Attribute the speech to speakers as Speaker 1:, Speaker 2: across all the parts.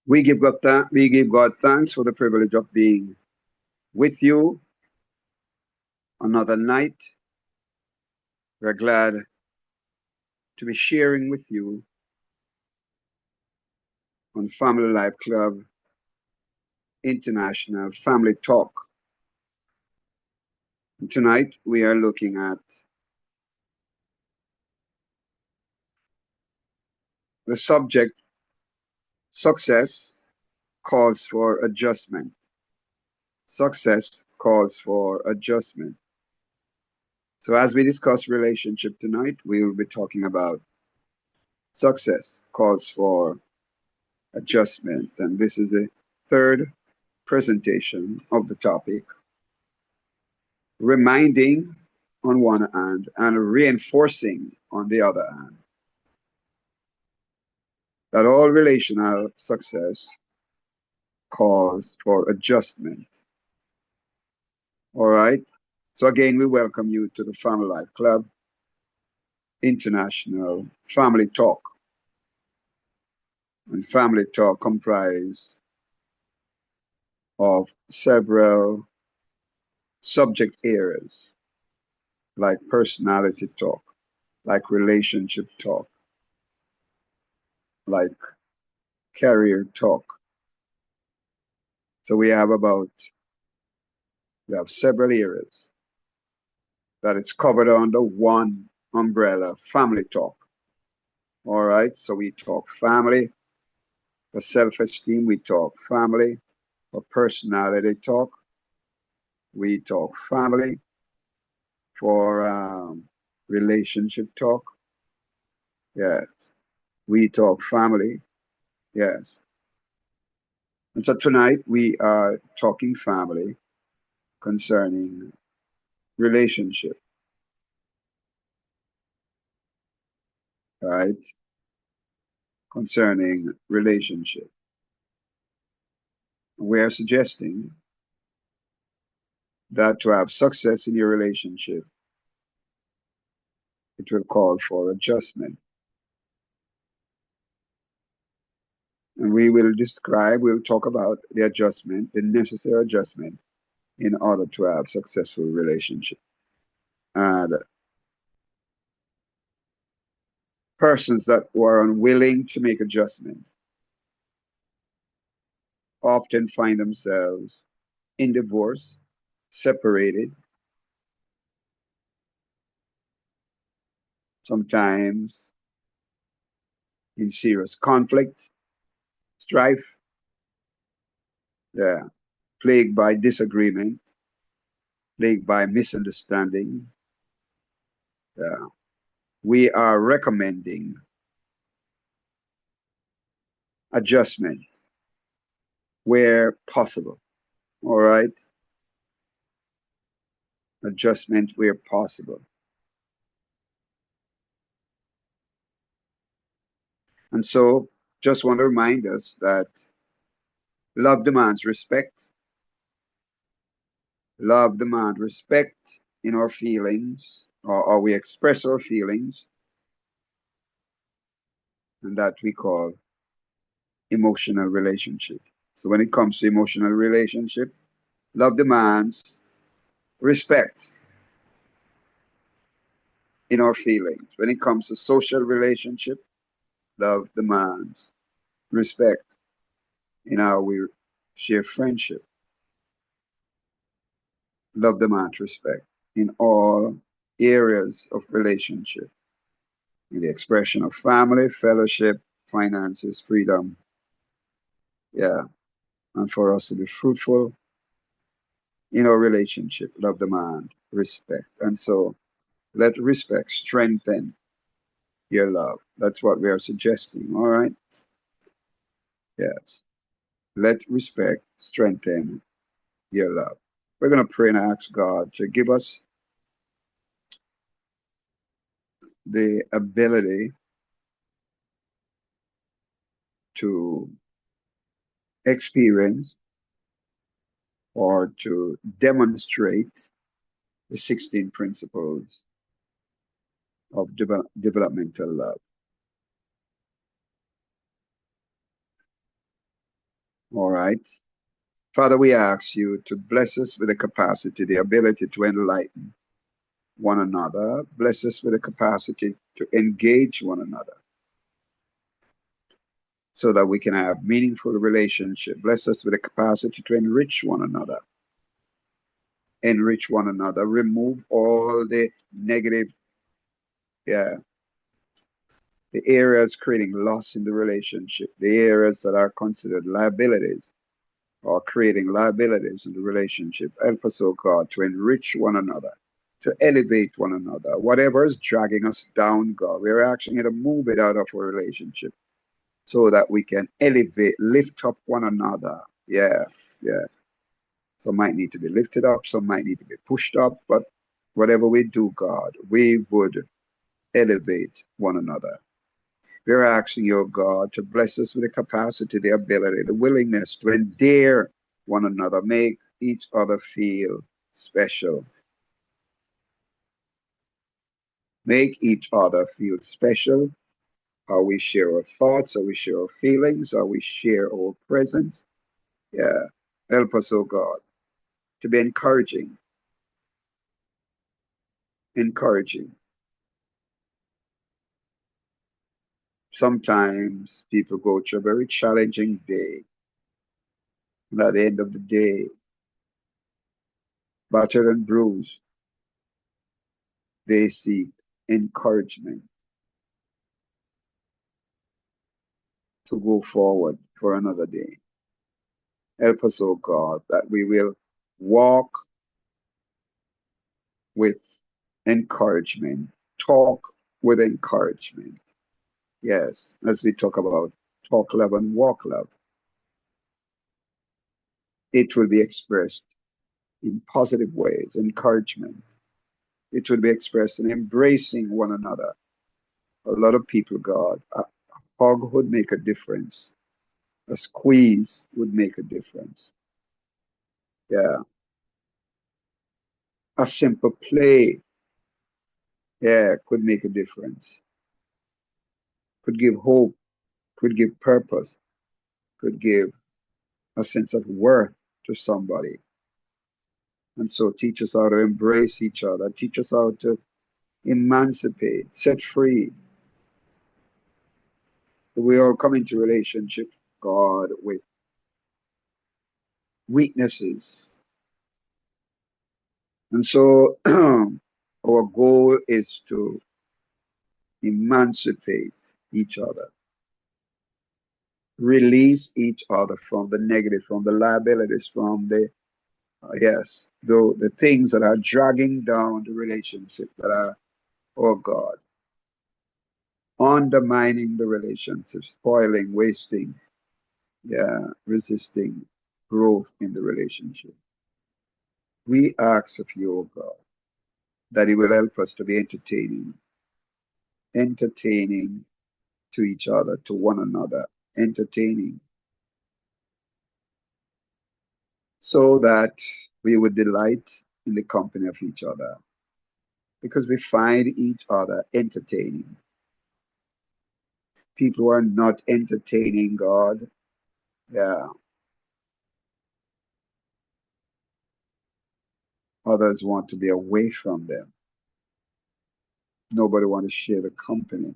Speaker 1: We give God thanks for the privilege of being with you another night. We're glad to be sharing with you on Family Life Club International Family Talk. And tonight we are looking at the subject success calls for adjustment. Success calls for adjustment. So as we discuss relationship tonight, we will be talking about success calls for adjustment. And this is the third presentation of the topic, reminding on one hand and reinforcing on the other hand that all relational success calls for adjustment. All right. So again, we welcome you to the Family Life Club International Family Talk. And Family Talk comprise of several subject areas like personality talk, like relationship talk, like career talk. So we have several areas that it's covered under one umbrella, family talk. All right, so we talk family. For self-esteem, we talk family. For personality talk, we talk family. For relationship talk, yes, we talk family, yes. And so tonight we are talking family concerning relationship, right? Concerning relationship. We are suggesting that to have success in your relationship, it will call for adjustment. And we'll talk about the adjustment, the necessary adjustment in order to have successful relationship. And persons that were unwilling to make adjustment often find themselves in divorce, separated, sometimes in serious conflict, strife, yeah, plagued by disagreement, plagued by misunderstanding. Yeah. We are recommending adjustment where possible. All right? Adjustment where possible. And so, just want to remind us that love demands respect. Love demands respect in our feelings, or we express our feelings, and that we call emotional relationship. So when it comes to emotional relationship, love demands respect in our feelings. When it comes to social relationship, love demands respect in how we share friendship. Love demands respect in all areas of relationship, in the expression of family, fellowship, finances, freedom. Yeah. And for us to be fruitful in our relationship, love demand respect. And so let respect strengthen your love. That's what we are suggesting. All right. Yes. Let respect strengthen your love. We're going to pray and ask God to give us the ability to experience or to demonstrate the 16 principles of developmental love. All right. Father, we ask you to bless us with the capacity, the ability to enlighten one another. Bless us with the capacity to engage one another so that we can have meaningful relationship. Bless us with the capacity to enrich one another. Enrich one another. Remove all the negative, yeah, the areas creating loss in the relationship, the areas that are considered liabilities or creating liabilities in the relationship. Help us, oh God, to enrich one another, to elevate one another. Whatever is dragging us down, God, we're asking you to move it out of our relationship so that we can elevate, lift up one another. Yeah, yeah. Some might need to be lifted up, some might need to be pushed up, but whatever we do, God, we would elevate one another. We're asking you, God, to bless us with the capacity, the ability, the willingness to endear one another, make each other feel special, make each other feel special. How we share our thoughts, how we share our feelings, how we share our presence. Yeah. Help us, oh God, to be encouraging, encouraging. Sometimes people go through a very challenging day, and at the end of the day, battered and bruised, they seek encouragement to go forward for another day. Help us, oh God, that we will walk with encouragement, talk with encouragement. Yes, as we talk about talk love and walk love, it will be expressed in positive ways, encouragement. It will be expressed in embracing one another. A lot of people, God, a hug would make a difference. A squeeze would make a difference. Yeah. A simple play, yeah, could make a difference. Could give hope, could give purpose, could give a sense of worth to somebody. And so teach us how to embrace each other, teach us how to emancipate, set free. We all come into relationship, God, with weaknesses. And so our goal is to emancipate each other, release each other from the negative, from the liabilities, from the yes, the things that are dragging down the relationship that are, oh God, undermining the relationship, spoiling, wasting, yeah, resisting growth in the relationship. We ask of you, oh God, that it will help us to be entertaining, entertaining to each other, to one another, entertaining, so that we would delight in the company of each other, because we find each other entertaining. People who are not entertaining God, yeah, others want to be away from them. Nobody want to share the company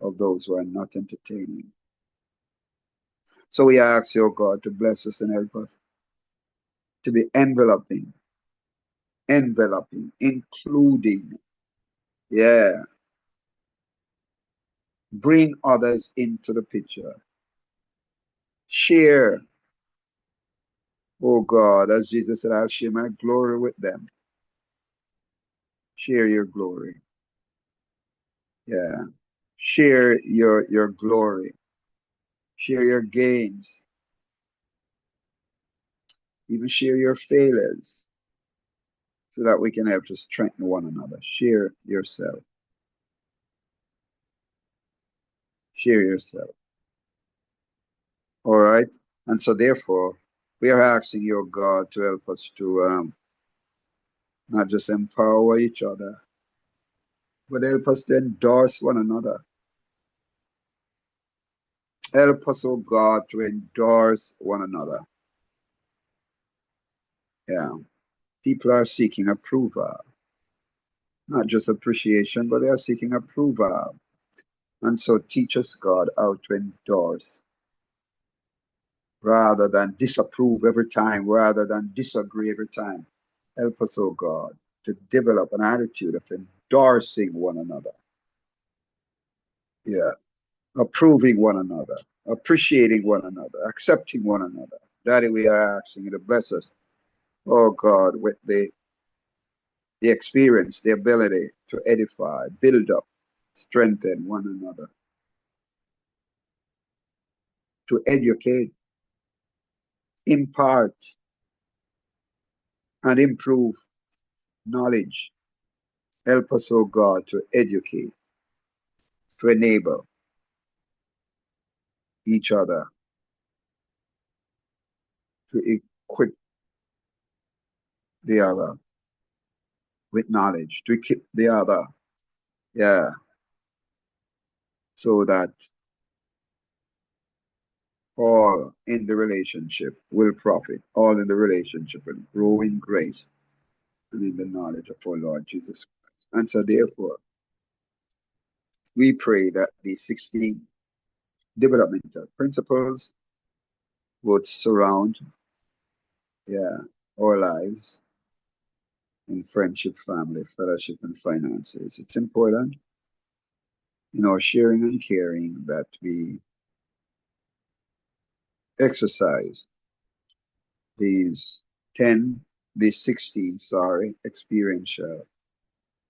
Speaker 1: of those who are not entertaining. So we ask your God to bless us and help us to be enveloping, enveloping, including, yeah, bring others into the picture. Share, oh God, as Jesus said, I'll share my glory with them. Share your glory. Yeah. Share your glory. Share your gains. Even share your failures so that we can help to strengthen one another. Share yourself. Share yourself. All right. And so therefore, we are asking your God to help us to not just empower each other, but help us to endorse one another. Help us, O God, to endorse one another. Yeah. People are seeking approval, not just appreciation, but they are seeking approval. And so teach us, God, how to endorse rather than disapprove every time, rather than disagree every time. Help us, O God, to develop an attitude of endorsing one another. Yeah. Approving one another, appreciating one another, accepting one another. Daddy, we are asking you to bless us, oh God, with the experience, the ability to edify, build up, strengthen one another, to educate, impart, and improve knowledge. Help us, oh God, to educate, to enable each other, to equip the other with knowledge, to equip the other, yeah, so that all in the relationship will profit, all in the relationship will grow in grace and in the knowledge of our Lord Jesus Christ. And so, therefore, we pray that the 16 developmental principles would surround, yeah, our lives in friendship, family, fellowship, and finances. It's important in our sharing and caring that we exercise these 10, these 16, sorry, experiential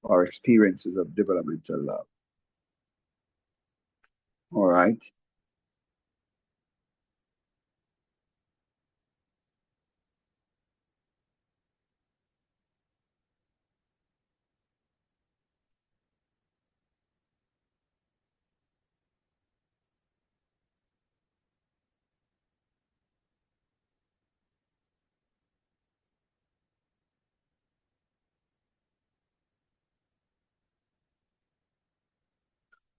Speaker 1: or experiences of developmental love. All right.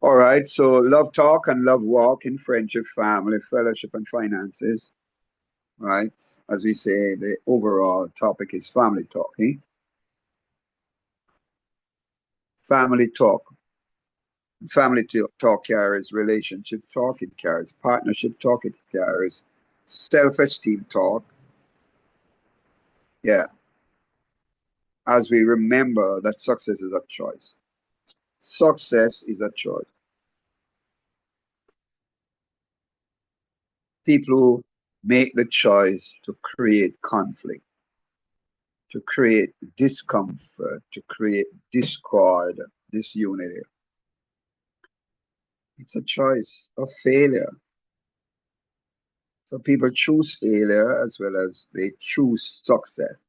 Speaker 1: All right. So love talk and love walk in friendship, family, fellowship, and finances. Right. As we say, the overall topic is family talk. Eh? Family talk. Family talk carries relationship talk. It carries partnership talk. It carries self-esteem talk. Yeah. As we remember that success is a choice. Success is a choice. People who make the choice to create conflict, to create discomfort, to create discord, disunity. It's a choice of failure. So people choose failure as well as they choose success.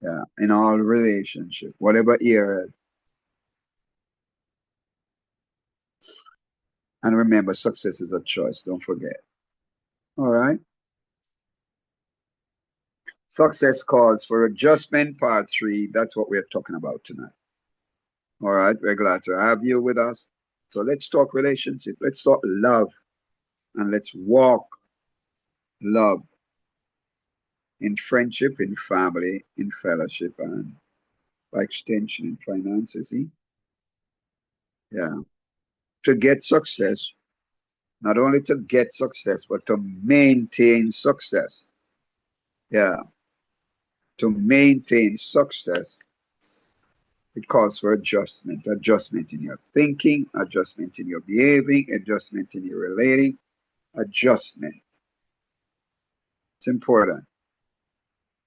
Speaker 1: Yeah, in all relationship, whatever area. And remember, success is a choice. Don't forget. All right. Success calls for adjustment, part 3. That's what we're talking about tonight. All right. We're glad to have you with us. So let's talk relationship. Let's talk love. And let's walk love in friendship, in family, in fellowship, and by extension in finances. Eh? Yeah. To get success, not only to get success, but to maintain success. Yeah. To maintain success, it calls for adjustment. Adjustment in your thinking, adjustment in your behaving, adjustment in your relating, adjustment. It's important.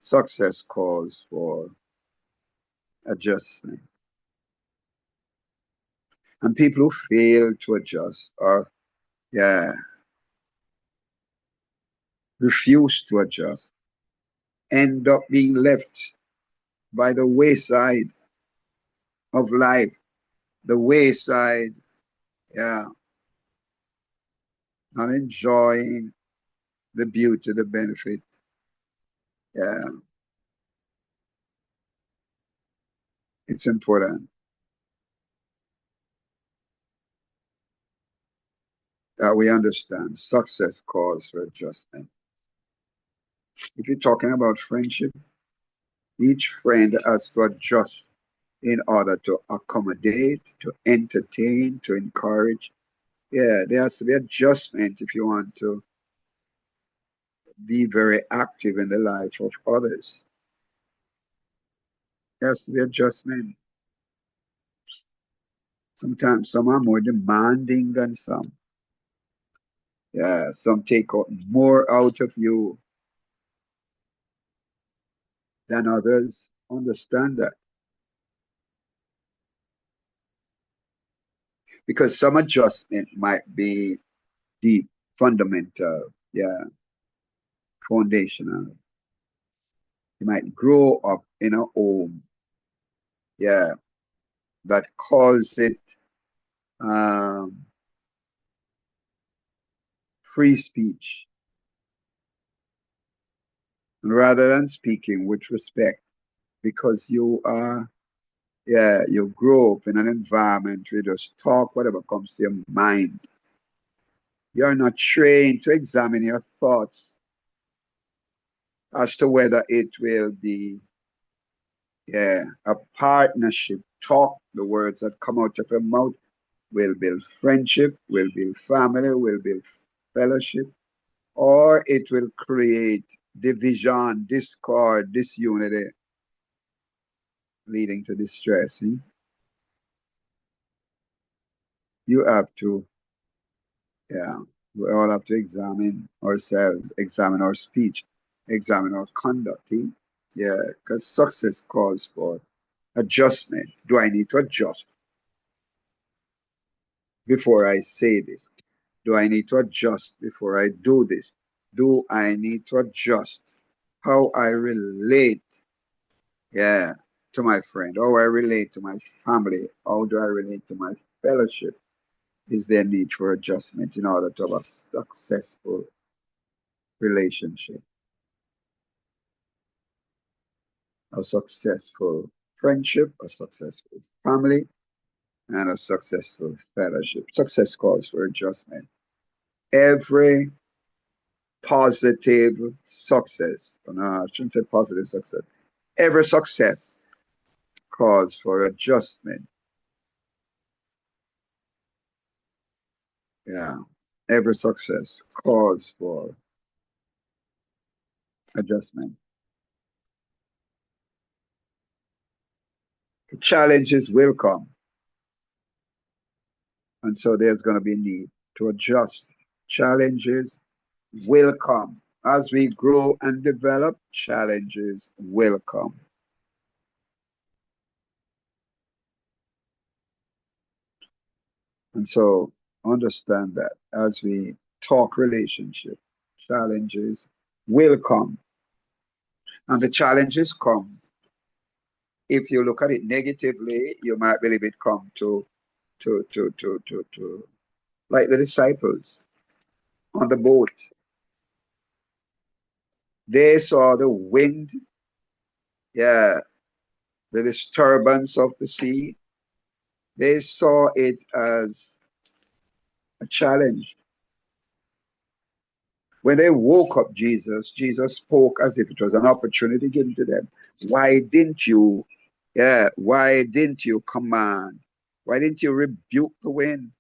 Speaker 1: Success calls for adjustment. And people who fail to adjust or, yeah, refuse to adjust end up being left by the wayside of life, the wayside, yeah, not enjoying the beauty, the benefit. Yeah, it's important. that we understand success calls for adjustment. If you're talking about friendship, each friend has to adjust in order to accommodate, to entertain, to encourage. Yeah, there has to be adjustment if you want to be very active in the life of others. There has to be adjustment. Sometimes some are more demanding than some. Yeah, some take out more out of you than others. Understand that. Because some adjustment might be deep, fundamental, yeah, foundational. You might grow up in a home, yeah, that calls it um, free speech rather than speaking with respect because you are, yeah, you grow up in an environment where you just talk whatever comes to your mind. You're not trained to examine your thoughts as to whether it will be, yeah, a partnership. Talk, the words that come out of your mouth will build friendship, will build family, will build fellowship, or it will create division, discord, disunity, leading to distress. See? You have to, yeah, we all have to examine ourselves, examine our speech, examine our conduct. See? Yeah, because success calls for adjustment. Do I need to adjust before I say this? Do I need to adjust before I do this? Do I need to adjust how I relate, yeah, to my friend? How I relate to my family? How do I relate to my fellowship? Is there need for adjustment in order to have a successful relationship, a successful friendship, a successful family, and a successful fellowship? Success calls for adjustment. Every positive success, no, I shouldn't say positive success, every success calls for adjustment. Yeah. Every success calls for adjustment. Challenges will come. And so there's going to be a need to adjust. Challenges will come. As we grow and develop, challenges will come. And so understand that as we talk relationship, challenges will come. And the challenges come. If you look at it negatively, you might believe it come to like the disciples on the boat. They saw the wind, yeah, the disturbance of the sea. They saw it as a challenge. When they woke up Jesus spoke as if it was an opportunity given to them. Why didn't you, yeah, why didn't you command? Why didn't you rebuke the wind?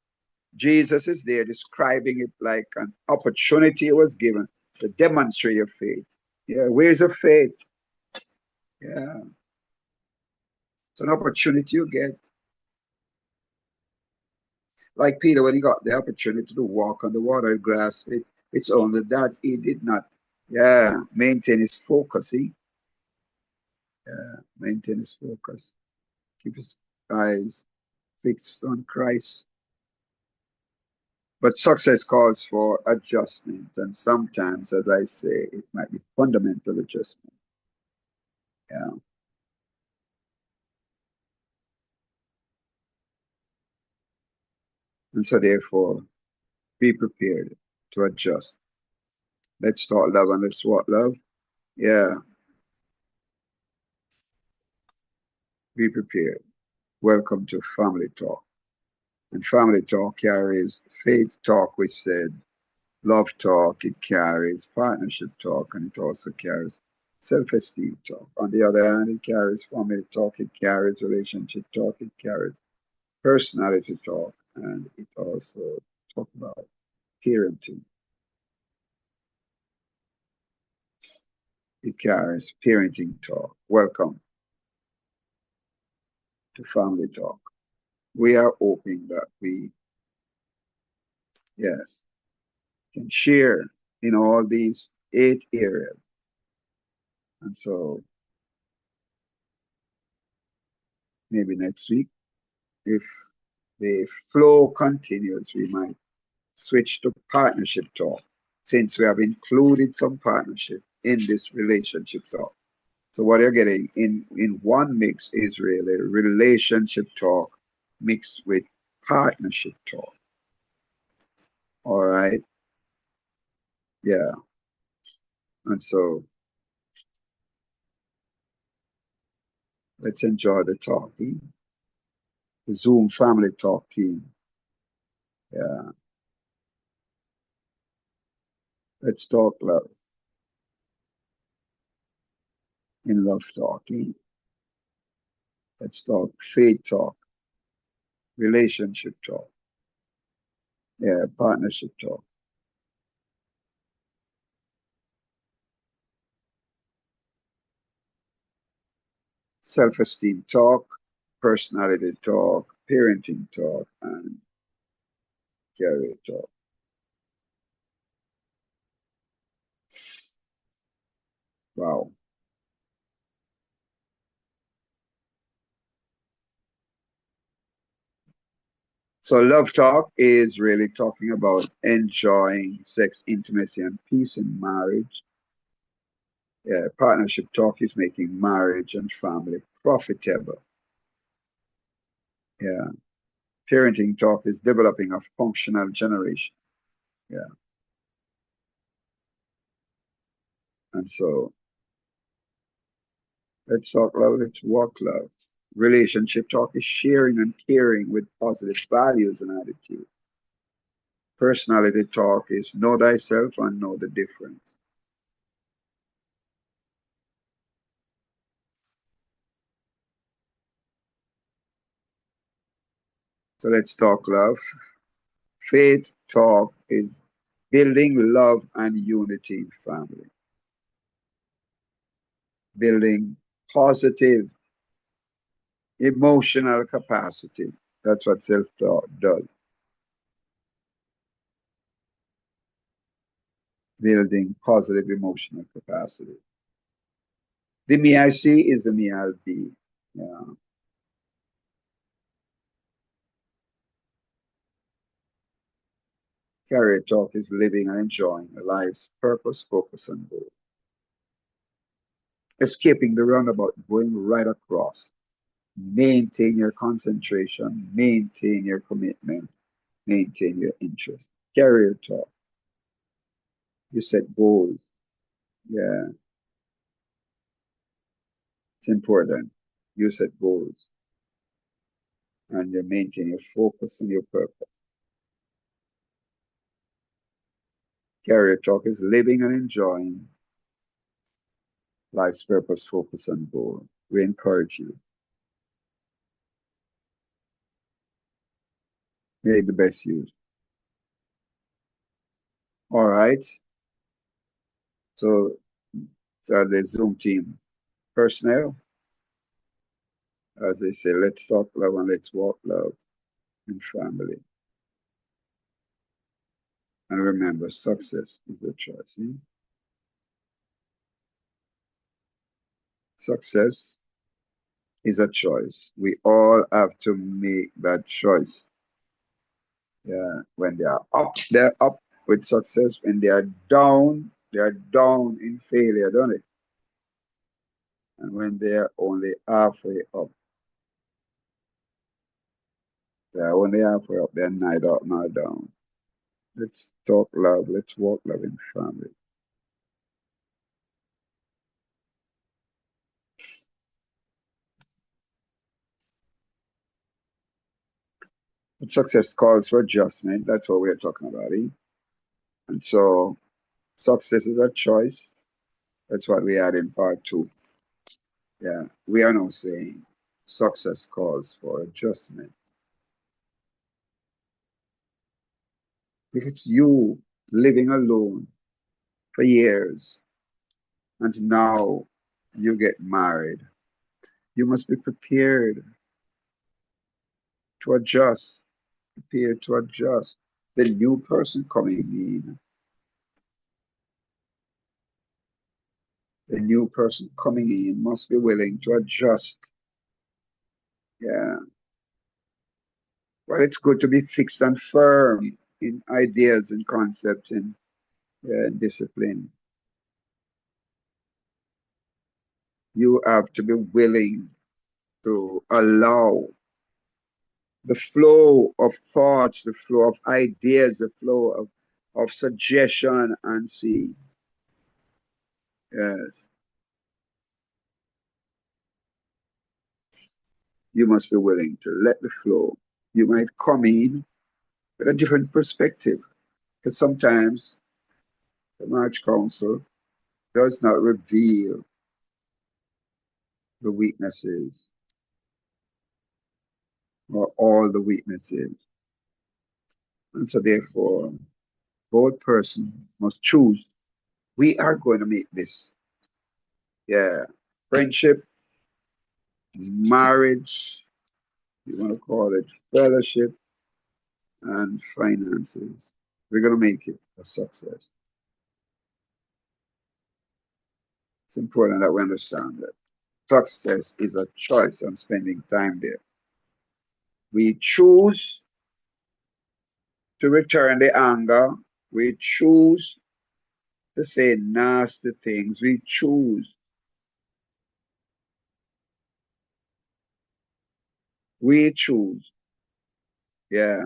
Speaker 1: Jesus is there describing it like an opportunity was given to demonstrate your faith. Yeah, where's your faith? Yeah, it's an opportunity you get. Like Peter, when he got the opportunity to walk on the water, grasp it, it's only that he did not, yeah, maintain his focus. See? Yeah, maintain his focus. Keep his eyes fixed on Christ. But success calls for adjustment, and sometimes, as I say, it might be fundamental adjustment. Yeah, and so therefore, be prepared to adjust. Let's talk love and let's walk love. Yeah, be prepared. Welcome to Family Talk. And family talk carries faith talk, which said love talk, it carries partnership talk, and it also carries self-esteem talk. On the other hand, it carries family talk, it carries relationship talk, it carries personality talk, and it also talk about parenting. It carries parenting talk. Welcome to family talk. We are hoping that we, yes, can share in all these 8 areas. And so maybe next week, if the flow continues, we might switch to partnership talk since we have included some partnership in this relationship talk. So what you're getting in one mix is really relationship talk mixed with partnership talk. All right. Yeah. And so let's enjoy the talking. The Zoom family talk team. Yeah. Let's talk love in love talking. Let's talk faith talk, relationship talk. Yeah, partnership talk. Self-esteem talk, personality talk, parenting talk, and career talk. Wow. So love talk is really talking about enjoying sex, intimacy, and peace in marriage. Yeah, partnership talk is making marriage and family profitable. Yeah. Parenting talk is developing a functional generation. Yeah. And so let's talk love, let's walk love. Relationship talk is sharing and caring with positive values and attitude. Personality talk is know thyself and know the difference. So let's talk love. Faith talk is building love and unity in family, building positive emotional capacity. That's what self-talk does, building positive emotional capacity. The me I see is the me I'll be. Yeah. Career talk is living and enjoying a life's purpose, focus, and goal. Escaping the roundabout, going right across. Maintain your concentration, maintain your commitment, maintain your interest. Career talk. You set goals. Yeah, it's important. You set goals and you maintain your focus and your purpose. Career talk is living and enjoying life's purpose, focus, and goal. We encourage you. Make the best use. All right. So, so the Zoom team personnel, as they say, let's talk love and let's walk love in family. And remember, success is a choice. Success is a choice. We all have to make that choice. Yeah, when they are up, they're up with success. When they are down in failure, don't they? And when they are only halfway up, they are only halfway up, they're neither up nor down. Let's talk love, let's walk love in family. But success calls for adjustment. That's what we're talking about. Eh? And so success is a choice. That's what we had in part two. Yeah, we are now saying success calls for adjustment. If it's you living alone for years and now you get married, you must be prepared to adjust, prepared to adjust. The new person coming in, the new person coming in must be willing to adjust. Yeah, but it's good to be fixed and firm in ideas and concepts and discipline. You have to be willing to allow the flow of thoughts, the flow of ideas, the flow of suggestion and see. Yes, you must be willing to let the flow. You might come in with a different perspective because sometimes the marriage council does not reveal the weaknesses or all the weaknesses. And so therefore, both persons must choose. We are going to make this. Yeah. Friendship, marriage, you want to call it fellowship, and finances. We're going to make it a success. It's important that we understand that success is a choice on spending time there. We choose to return the anger. We choose to say nasty things. We choose. We choose. Yeah.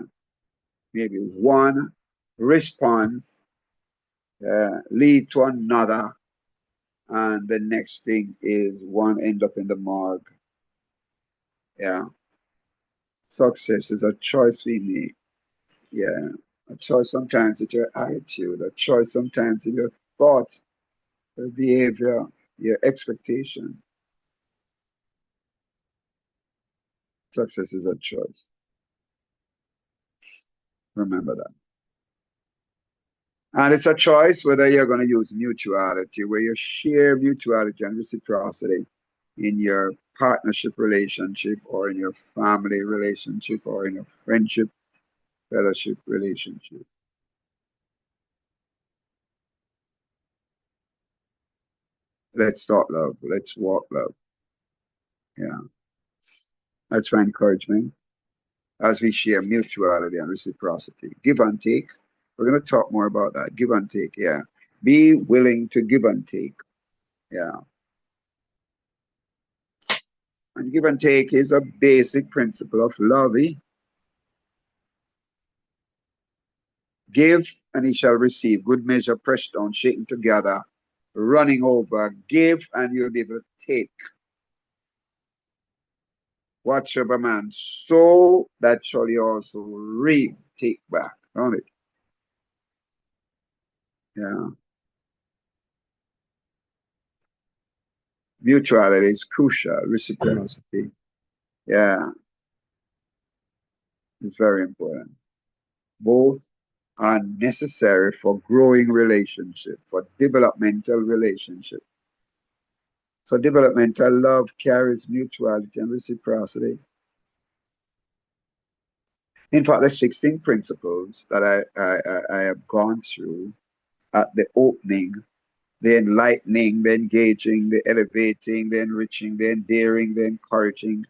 Speaker 1: Maybe one response lead to another, and the next thing is one end up in the morgue. Yeah. Success is a choice we make. Yeah. A choice sometimes it's your attitude, a choice sometimes in your thoughts, your behavior, your expectation. Success is a choice. Remember that. And it's a choice whether you're going to use mutuality, where you share mutuality and reciprocity in your partnership relationship or in your family relationship or in a friendship, fellowship relationship. Let's talk love. Let's walk love. Yeah. That's my encouragement as we share mutuality and reciprocity. Give and take. We're going to talk more about that. Give and take. Yeah. Be willing to give and take. Yeah. And give and take is a basic principle of love. Eh? Give and he shall receive. Good measure, pressed down, shaken together, running over. Give and you'll be able to take. Whatsoever man sow, that shall he also reap. Take back. Don't it? Yeah. Mutuality is crucial. Reciprocity. Yeah. It's very important. Both are necessary for growing relationship, for developmental relationship. So developmental love carries mutuality and reciprocity. In fact, the 16 principles that I have gone through at the opening, the enlightening, the engaging, the elevating, the enriching, the endearing, the encouraging,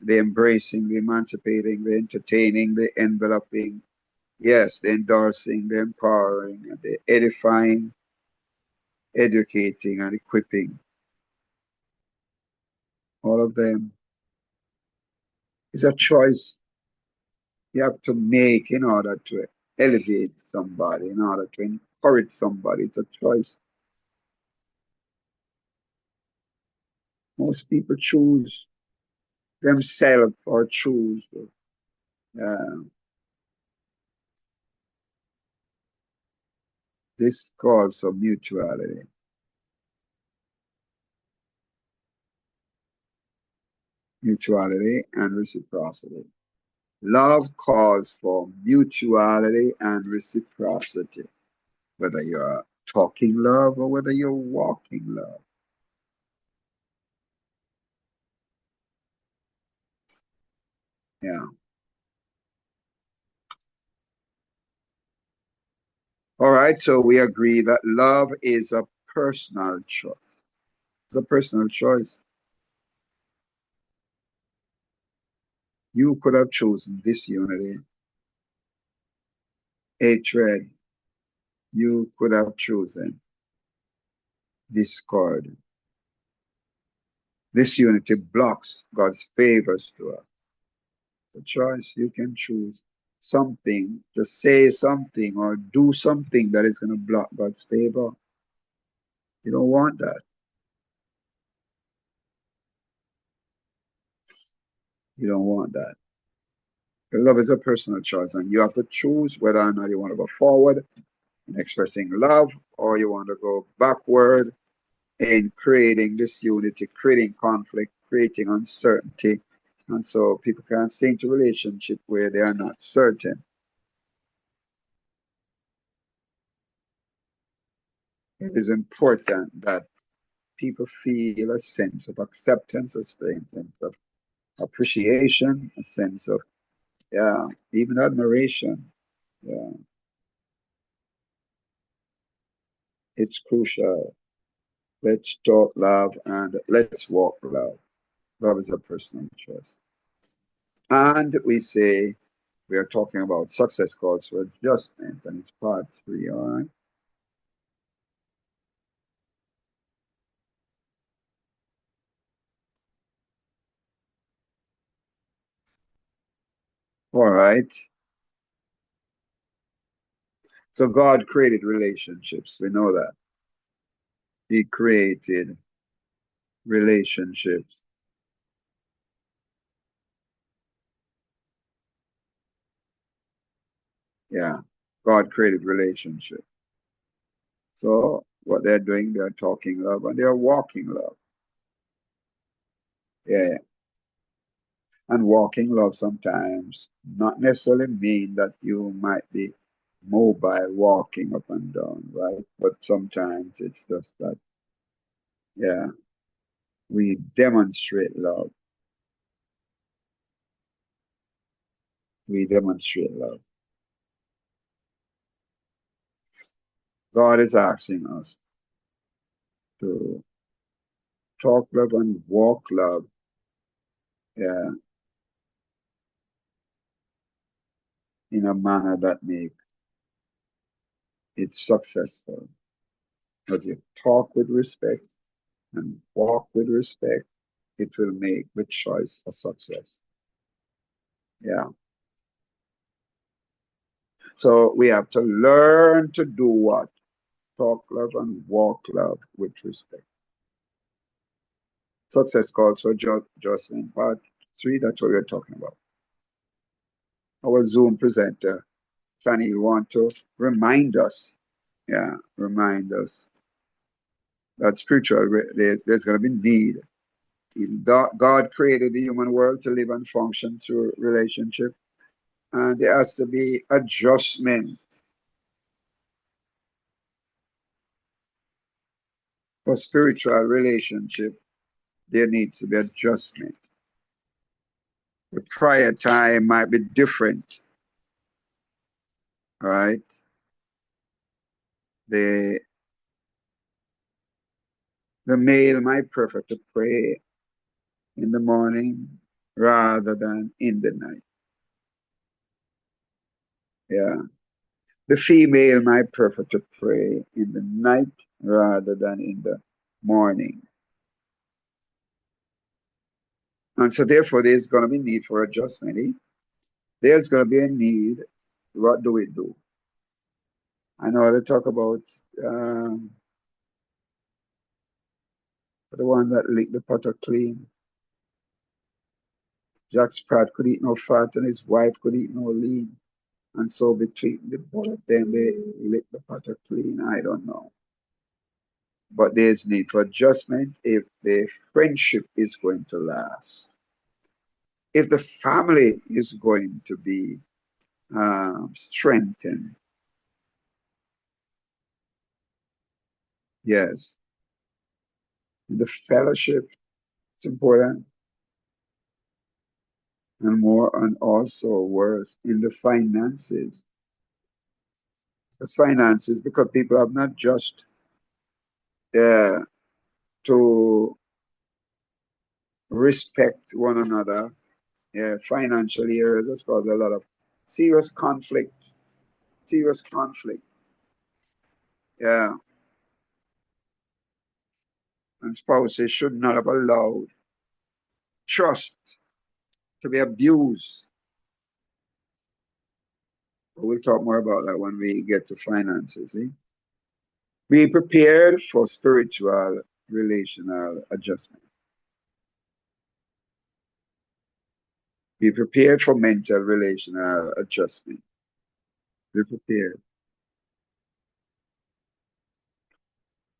Speaker 1: the embracing, the emancipating, the entertaining, the enveloping, yes, the endorsing, the empowering, the edifying, educating, and equipping. All of them is a choice you have to make in order to elevate somebody, in order to encourage somebody. It's a choice. Most people choose themselves or choose Uh, this calls for mutuality. Mutuality and reciprocity. Love calls for mutuality and reciprocity, whether you're talking love or whether you're walking love. Yeah. All right. So we agree that love is a personal choice. It's a personal choice. You could have chosen disunity, hatred. You could have chosen discord. Disunity blocks God's favors to us. The choice you can choose something to say something or do something that is going to block God's favor. You don't want that. You don't want that. Love is a personal choice, and you have to choose whether or not you want to go forward in expressing love or you want to go backward in creating disunity, creating conflict, creating uncertainty. And so people can't stay into relationship where they are not certain. It is important that people feel a sense of acceptance, a sense of appreciation, a sense of, yeah, even admiration. Yeah, it's crucial. Let's talk love and let's walk love. Love is a personal choice. And we say we are talking about success calls for adjustment, and it's part three, all right? All right. So God created relationships. We know that. He created relationships. Yeah. God created relationships. So what they're doing, they're talking love and they're walking love. Yeah. And walking love sometimes not necessarily mean that you might be mobile walking up and down, right? But sometimes it's just that, yeah, we demonstrate love. We demonstrate love. God is asking us to talk love and walk love, yeah, in a manner that make it successful. As you talk with respect and walk with respect, it will make the choice a success. Yeah. So we have to learn to do what? Talk love and walk love with respect. Success calls for just in part three. That's what we're talking about. Our Zoom presenter, Fanny, you want to remind us, yeah, remind us that spiritual, there's going to be need. God created the human world to live and function through relationship, and there has to be adjustment for spiritual relationship. There needs to be adjustment. The prior time might be different, right? The the male might prefer to pray in the morning rather than in the night. Yeah. The female might prefer to pray in the night rather than in the morning. And so therefore there's going to be need for adjustment. Eh? There's going to be a need. What do we do? I know they talk about um, the one that lick the potter clean. Jack Sprat could eat no fat and his wife could eat no lean. And so between the both of them, they lit the butter clean. I don't know. But there's need for adjustment if the friendship is going to last. If the family is going to be strengthened. Yes. The fellowship is important, and more and also worse in the finances. It's finances because people have not just uh, to respect one another. Yeah, financially, there's caused a lot of serious conflict. Serious conflict. Yeah, and spouses should not have allowed trust to be abused. But we'll talk more about that when we get to finances. Eh? Be prepared for spiritual relational adjustment. Be prepared for mental relational adjustment. Be prepared.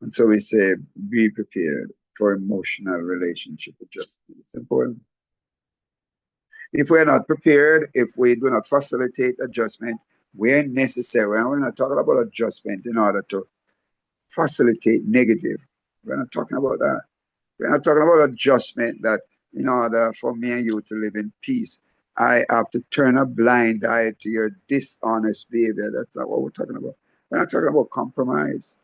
Speaker 1: And so we say, be prepared for emotional relationship adjustment. It's important. If we're not prepared, if we do not facilitate adjustment where necessary, and we're not talking about adjustment in order to facilitate negative. We're not talking about that. We're not talking about adjustment that in order for me and you to live in peace, I have to turn a blind eye to your dishonest behavior. That's not what we're talking about. We're not talking about compromise.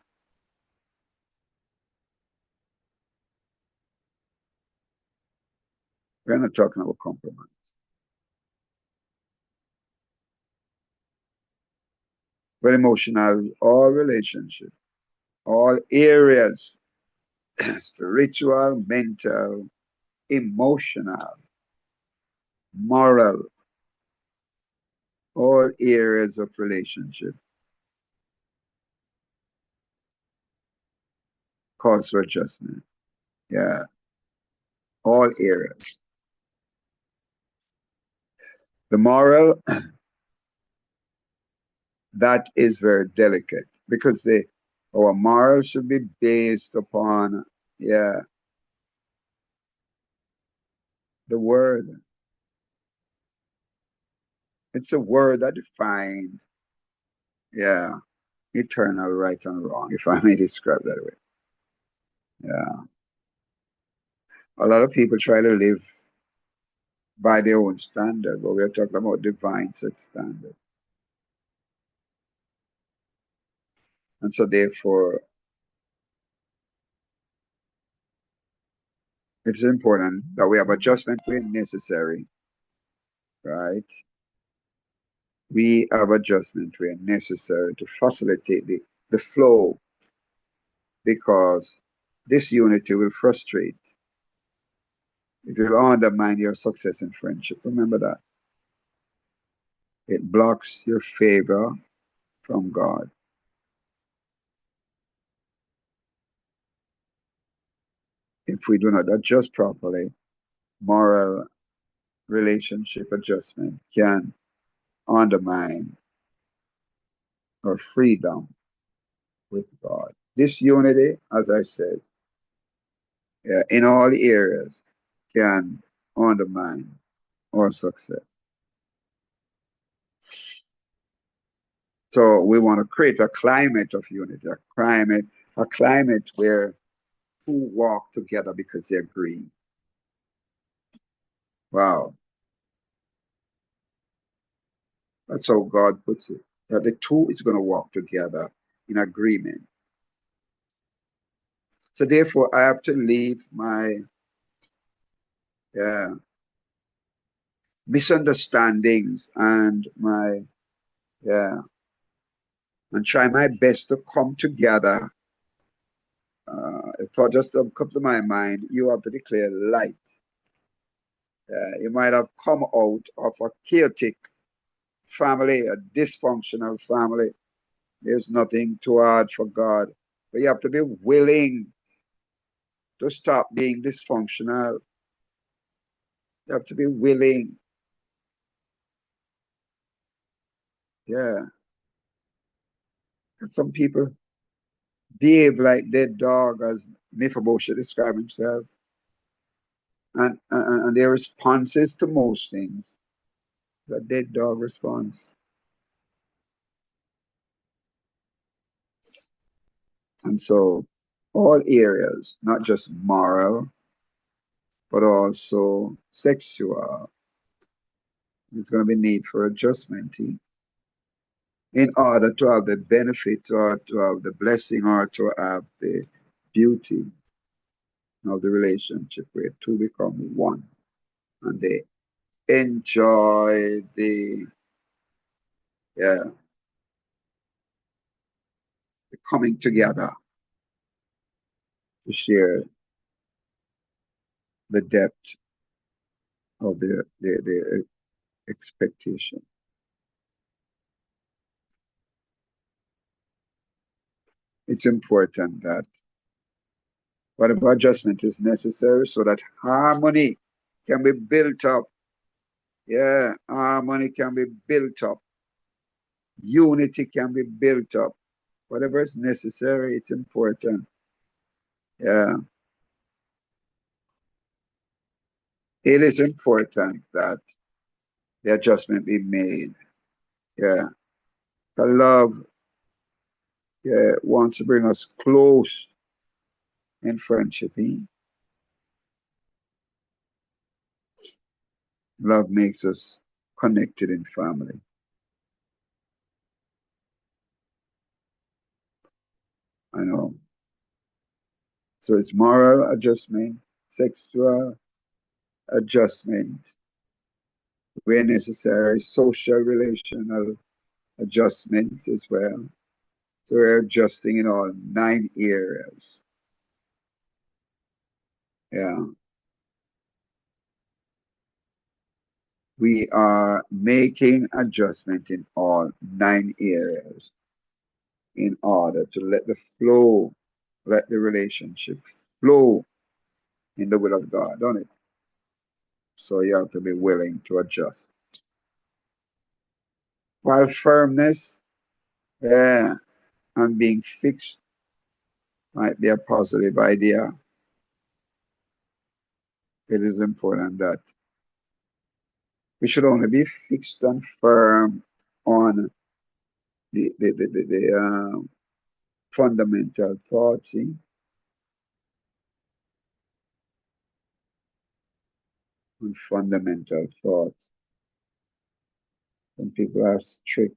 Speaker 1: We're not talking about compromise. But emotional, all relationships, all areas, spiritual, mental, emotional, moral, all areas of relationship calls for adjustment. Yeah, all areas. The moral, that is very delicate because our morals should be based upon, yeah, the word. It's a word that defines, yeah, eternal right and wrong, if I may describe that way. Yeah. A lot of people try to live by their own standard, but we're talking about divine set standard. And so therefore, it's important that we have adjustment where necessary, right? We have adjustment where necessary to facilitate the flow because this unity will frustrate. It will undermine your success in friendship. Remember that. It blocks your favor from God. If we do not adjust properly, moral relationship adjustment can undermine our freedom with God. This unity, as I said, in all areas can undermine our success. So we want to create a climate of unity, a climate where two walk together because they agree. Wow, that's how God puts it. That the two is going to walk together in agreement. So therefore, I have to leave my uh, misunderstandings and my and try my best to come together. A thought just come to my mind. You have to declare light. You might have come out of a chaotic family, a dysfunctional family. There's nothing too hard for God. But you have to be willing to stop being dysfunctional. You have to be willing. Yeah. And some people behave like dead dog, as Mephibosheth described himself, and their responses to most things, the dead dog response. And so all areas, not just moral, but also sexual, there's going to be need for adjustment in order to have the benefit or to have the blessing or to have the beauty of the relationship where two become one and they enjoy the, yeah, the coming together to share the depth of the expectation. It's important that whatever adjustment is necessary so that harmony can be built up. Yeah, harmony can be built up. Unity can be built up. Whatever is necessary, it's important. Yeah, it is important that the adjustment be made. Yeah, the love, yeah, wants to bring us close in friendship. Love makes us connected in family. I know. So it's moral adjustment, sexual adjustment where necessary, social relational adjustment as well. So we're adjusting in all 9 areas. Yeah. We are making adjustment in all 9 areas in order to let the flow, let the relationship flow in the will of God, don't it? So you have to be willing to adjust. While firmness, yeah, and being fixed might be a positive idea, it is important that we should only be fixed and firm on the fundamental thoughts, see? On fundamental thoughts. Some people are strict.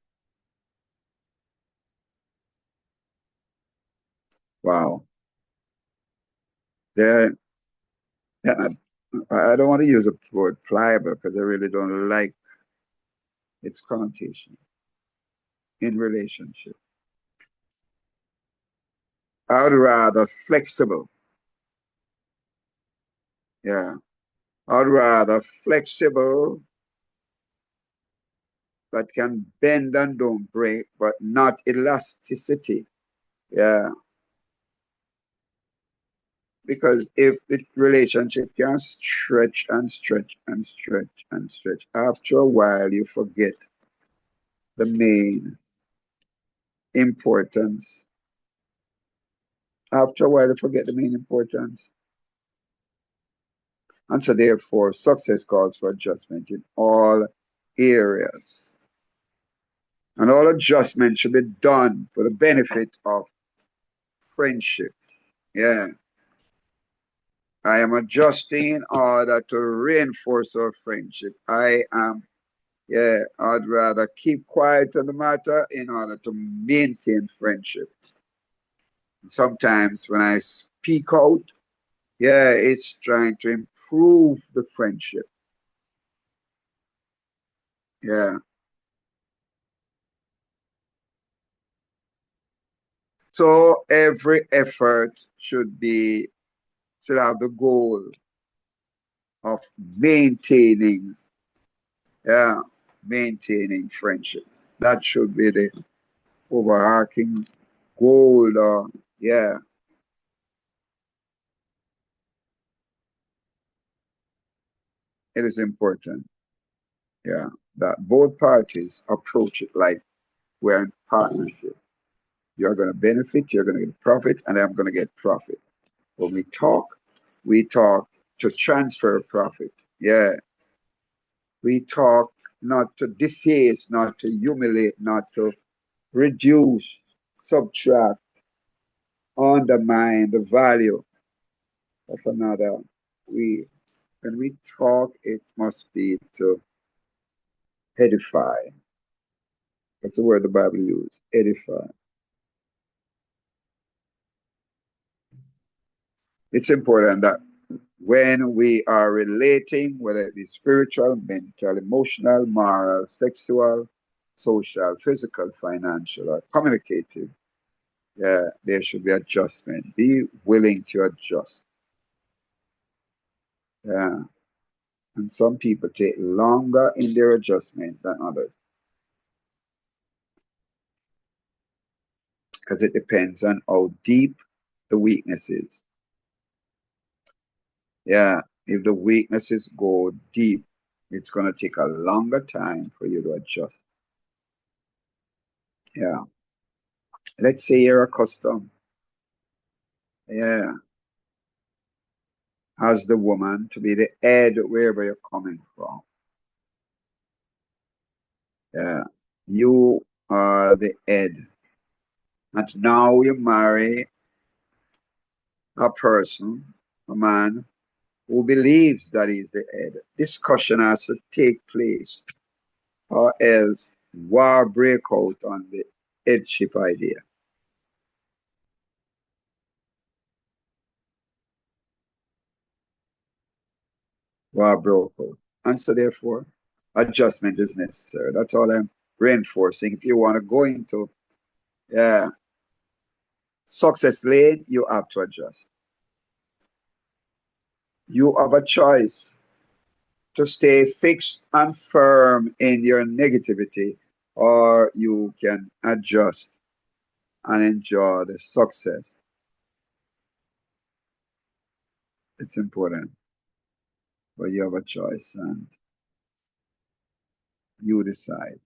Speaker 1: Wow. They're, they're not, I don't want to use the word pliable because I really don't like its connotation in relationship. I would rather flexible. Yeah. I would rather flexible that can bend and don't break, but not elasticity. Yeah. Because if the relationship can stretch and stretch and stretch and stretch, after a while you forget the main importance. After a while you forget the main importance. And so therefore success calls for adjustment in all areas. And all adjustment should be done for the benefit of friendship. Yeah. I am adjusting in order to reinforce our friendship. Yeah, I'd rather keep quiet on the matter in order to maintain friendship. Sometimes when I speak out, yeah, it's trying to improve the friendship. Yeah. So every effort should have the goal of maintaining, yeah, maintaining friendship. That should be the overarching goal. Yeah, it is important, yeah, that both parties approach it like we're in partnership. You're going to benefit, you're going to get profit, and I'm going to get profit. When we talk to transfer profit. Yeah, we talk not to deface, not to humiliate, not to reduce, subtract, undermine the value of another. We When we talk, it must be to edify. That's the word the Bible uses, edify. It's important that when we are relating, whether it be spiritual, mental, emotional, moral, sexual, social, physical, financial, or communicative, yeah, there should be adjustment. Be willing to adjust. Yeah. And some people take longer in their adjustment than others because it depends on how deep the weakness is. Yeah. If the weaknesses go deep, it's going to take a longer time for you to adjust. Yeah. Let's say you're accustomed, yeah, as the woman to be the head wherever you're coming from. Yeah. You are the head. And now you marry a person, a man, who believes that he's the head. Discussion has to take place, or else war break out on the headship idea. War broke out. And so therefore, adjustment is necessary. That's all I'm reinforcing. If you want to go into, yeah, success lane, you have to adjust. You have a choice to stay fixed and firm in your negativity, or you can adjust and enjoy the success. It's important, but you have a choice and you decide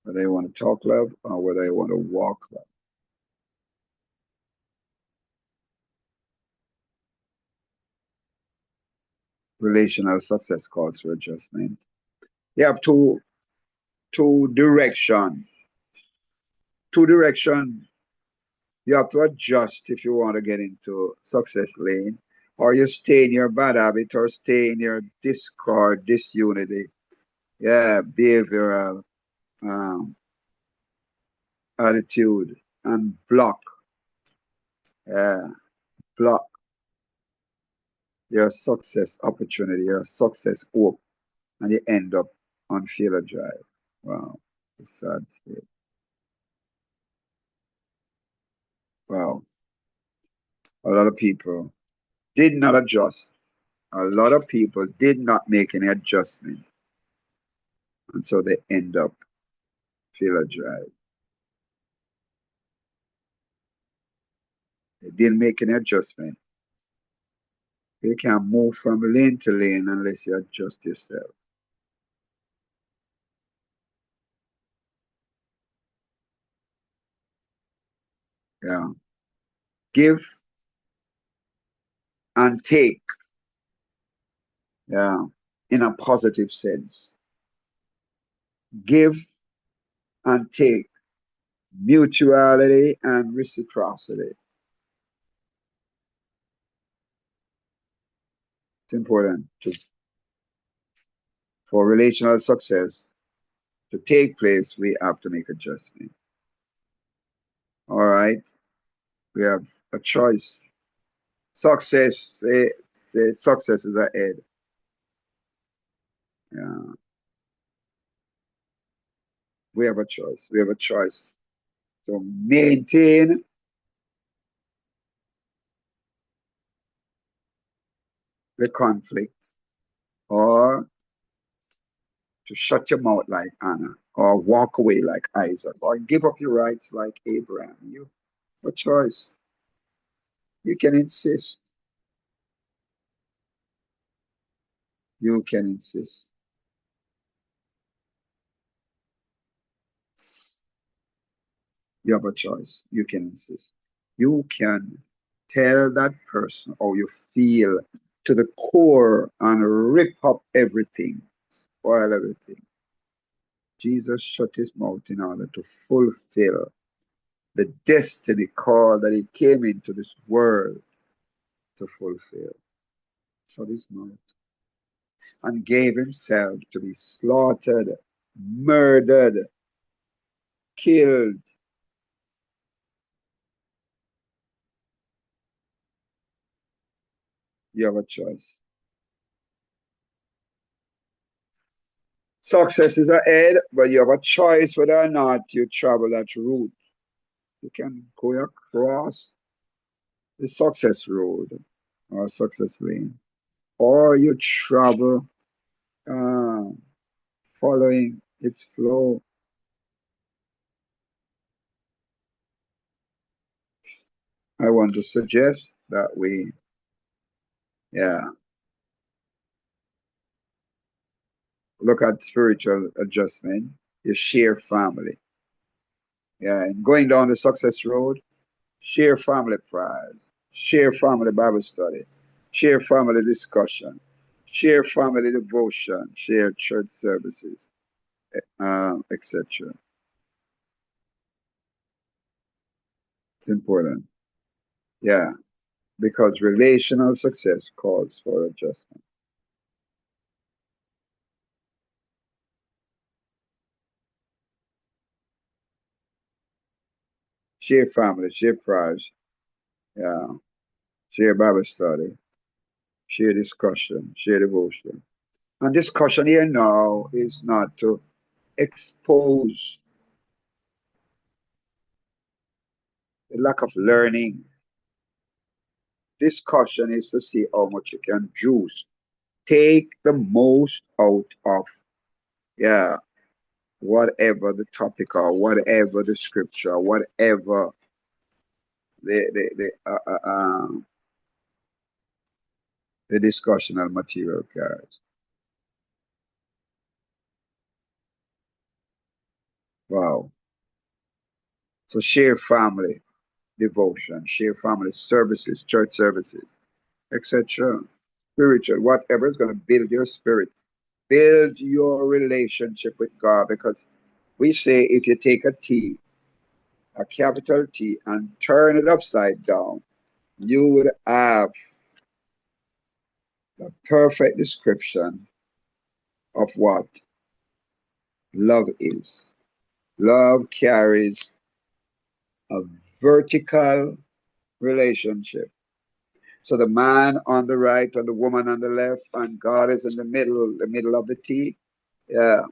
Speaker 1: whether you want to talk love or whether you want to walk love. Relational success calls for adjustment. You have two direction. Two direction. You have to adjust if you want to get into success lane, or you stay in your bad habit, or stay in your discord, disunity. Yeah, behavioral um, attitude and uh, block your success opportunity, your success hope, and you end up on failure drive. Wow, it's sad state. Wow, a lot of people did not adjust. A lot of people did not make any adjustment, and so they end up failure drive. They didn't make any adjustment. You can't move from lane to lane unless you adjust yourself. Yeah, give and take. Yeah, in a positive sense. Give and take, mutuality and reciprocity. It's important for relational success to take place. We have to make adjustment. All right, we have a choice. Success, say success is ahead. Yeah, we have a choice. We have a choice to maintain the conflict, or to shut your mouth like Anna, or walk away like Isaac, or give up your rights like Abraham. You have a choice. You can insist. You can insist. You have a choice. You can insist. You can tell that person how you feel to the core and rip up everything, spoil everything. Jesus shut his mouth in order to fulfill the destiny call that he came into this world to fulfill. Shut his mouth and gave himself to be slaughtered, murdered, killed. You have a choice. Success is ahead, but you have a choice whether or not you travel that route. You can go across the success road or success lane, or you travel uh, following its flow. I want to suggest that we, yeah, look at spiritual adjustment, you share family. Yeah, and going down the success road, share family prayers, share family Bible study, share family discussion, share family devotion, share church services, etc. It's important. Yeah, because relational success calls for adjustment. Share family, share prayers, yeah, share Bible study, share discussion, share devotion. And discussion here now is not to expose the lack of learning. Discussion is to see how much you can juice. Take the most out of, yeah, whatever the topic or whatever the scripture, whatever the the discussional material carries. Wow. So share family devotion, share family services, church services, etc. Spiritual, whatever is going to build your spirit, build your relationship with God. Because we say if you take a T, a capital T, and turn it upside down, you would have the perfect description of what love is. Love carries a vertical relationship. So the man on the right and the woman on the left, and God is in the middle of the T. Yeah.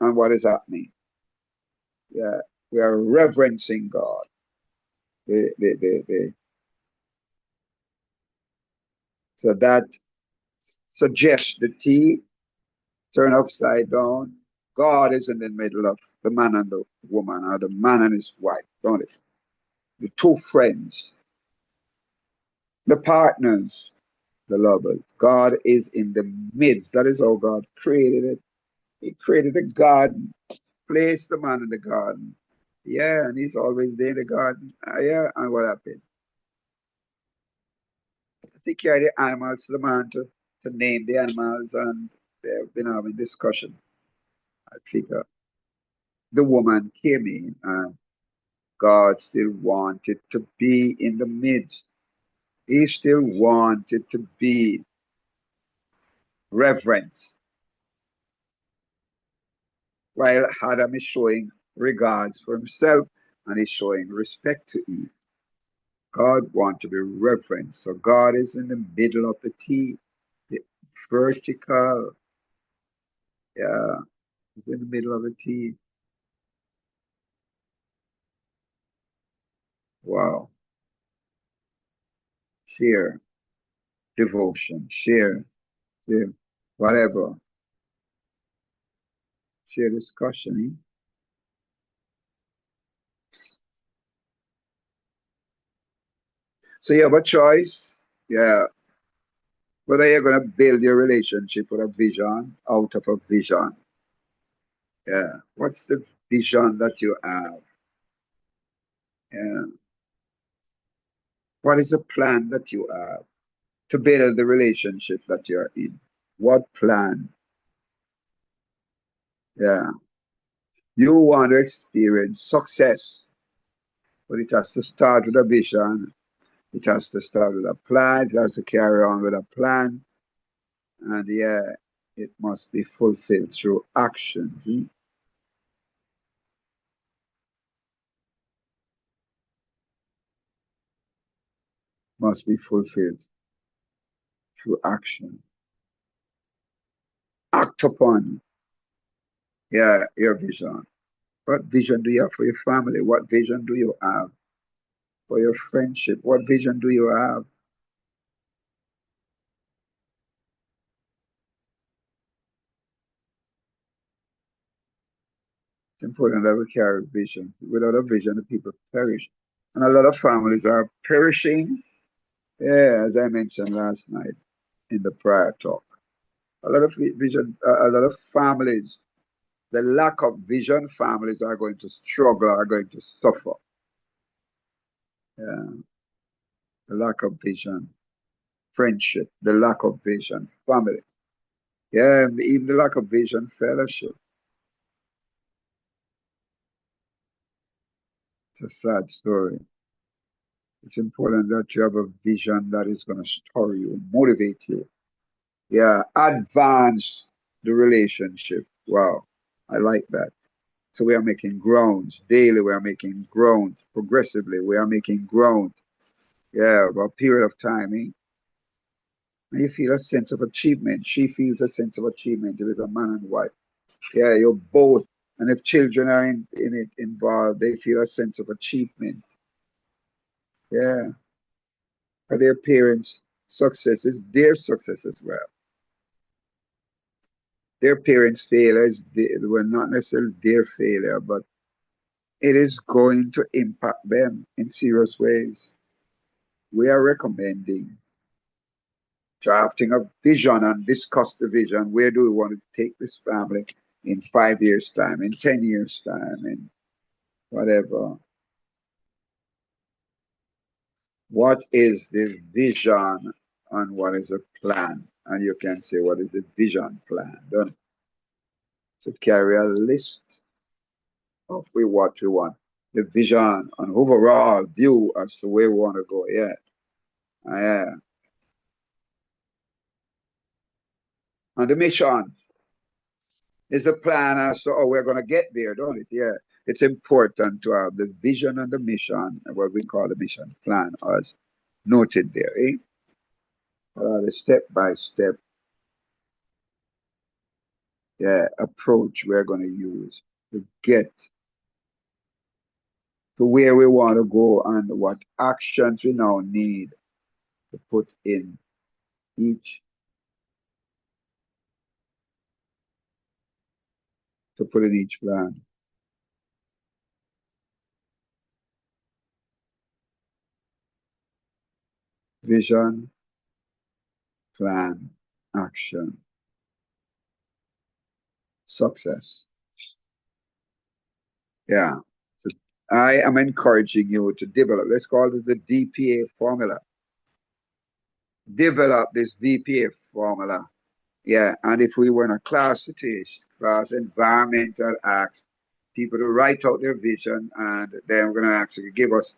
Speaker 1: And what does that mean? Yeah. We are reverencing God. The. So that suggests the T turn upside down. God is in the middle of the man and the woman, or the man and his wife, don't it? The two friends, the partners, the lovers. God is in the midst. That is how God created it. He created the garden, placed the man in the garden. Yeah, and he's always there in the garden. Yeah, and what happened? He carried the animals to the man to name the animals, and they've been having discussion. I figure the woman came in, and God still wanted to be in the midst. He still wanted to be reverenced, while Adam is showing regards for himself and is showing respect to Eve. God wants to be reverenced. So God is in the middle of the T, the vertical, yeah, it's in the middle of the T. Wow. Share, devotion, share, whatever, share discussion. So you have a choice. Yeah, Whether you're going to build your relationship with a vision, out of a vision. Yeah. What's the vision that you have? Yeah. What is the plan that you have to build the relationship that you're in? What plan? Yeah. You want to experience success, but it has to start with a vision. It has to start with a plan. It has to carry on with a plan. And yeah, it must be fulfilled through action. See? Must be fulfilled through action. Act upon, yeah, your vision. What vision do you have for your family? What vision do you have for your friendship? What vision do you have? It's important that we carry vision. Without a vision, the people perish. And a lot of families are perishing. Yeah, as I mentioned last night in the prior talk. A lot of vision, a lot of families, the lack of vision, families are going to struggle, are going to suffer. Yeah, the lack of vision, friendship, the lack of vision, family. Yeah, and even the lack of vision, fellowship. It's a sad story. It's important that you have a vision that is going to stir you, motivate you. Yeah, advance the relationship. Wow, I like that. So we are making grounds daily. We are making grounds progressively. We are making grounds. Yeah, over a period of time. Eh? And you feel a sense of achievement. She feels a sense of achievement. If it's a man and wife. Yeah, you're both. And if children are in it involved, they feel a sense of achievement. Yeah, for their parents' success is their success as well. Their parents' failures were not necessarily their failure, but it is going to impact them in serious ways. We are recommending drafting a vision and discuss the vision. Where do we want to take this family in 5 years' time, in 10 years' time, in whatever? What is the vision and what is the plan? And you can say, what is the vision plan? Don't to carry a list of what we want, the vision and overall view as to where we want to go. Yeah, yeah. And the mission is a plan as to how we're going to get there, don't it? Yeah. It's important to have the vision and the mission, what we call the mission plan, as noted there. Eh? The step by step, yeah, approach we're going to use to get to where we want to go and what actions we now need to put in each plan. Vision, plan, action, success. Yeah. So I am encouraging you to develop, let's call it the DPA formula. Develop this DPA formula. Yeah. And if we were in a class situation, class environment, I'll ask people to write out their vision and then we're going to actually give us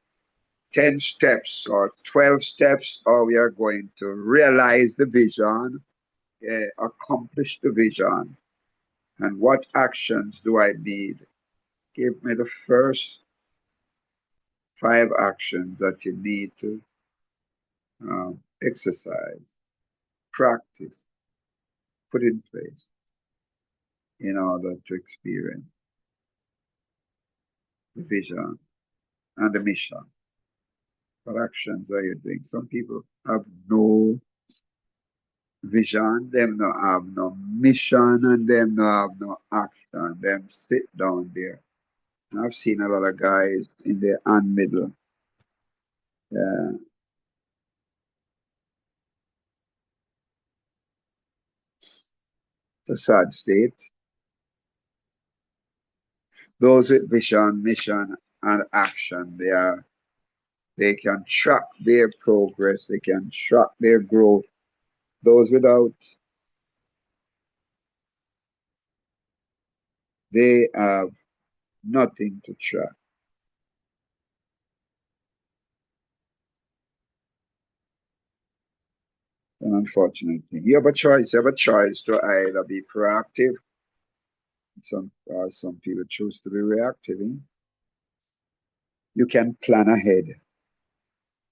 Speaker 1: 10 steps or 12 steps how we are going to realize the vision, accomplish the vision, and what actions do I need? Give me the first 5 actions that you need to exercise, practice, put in place in order to experience the vision and the mission. What actions are you doing? Some people have no vision, them no have no mission, and them no have no action. Them sit down there. And I've seen a lot of guys in the hand middle. Yeah, It's a sad state. Those with vision, mission, and action, they can track their progress, they can track their growth. Those without, they have nothing to track. An unfortunate thing. You have a choice. You have a choice to either be proactive. Some people choose to be reactive. You can plan ahead.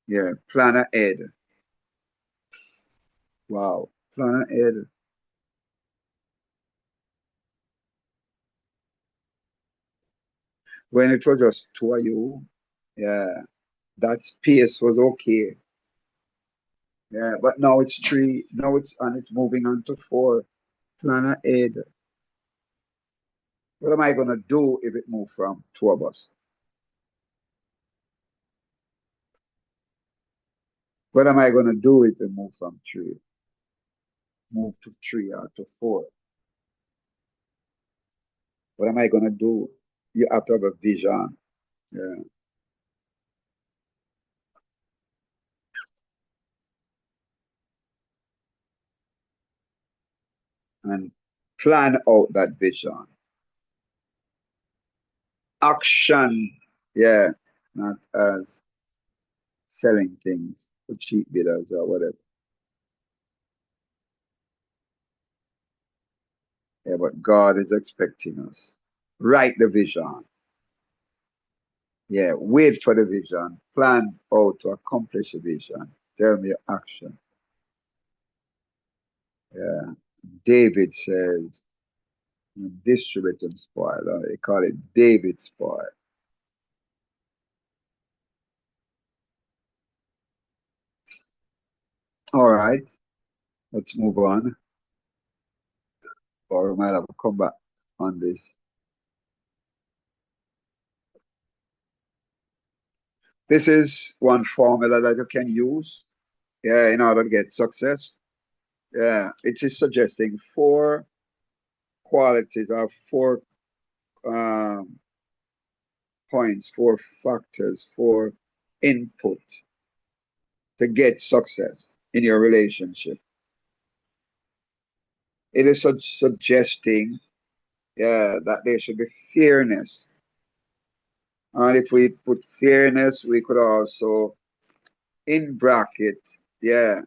Speaker 1: Yeah, plan ahead. Wow, plan ahead. When it was just two of you, yeah, that space was okay. Yeah, but now it's three. Now it's moving on to four. Plan ahead. What am I gonna do if it moves from two of us? What am I gonna do if it moves from three? Move to three or to four? What am I gonna do? You have to have a vision. Yeah, and plan out that vision. Action. Yeah, not as selling things for cheap bidders or whatever. Yeah, but God is expecting us. Write the vision. Yeah, wait for the vision. Plan how to accomplish the vision. Tell me your action. Yeah. David says, distribute and spoil. They call it David spoil. All right, let's move on. Or we might have to come back on this. This is one formula that you can use, yeah, in order to get success. Yeah, it is suggesting four qualities or four um, points, four factors, four input to get success in your relationship. It is suggesting, yeah, that there should be fairness. And if we put fairness, we could also, in bracket, yeah,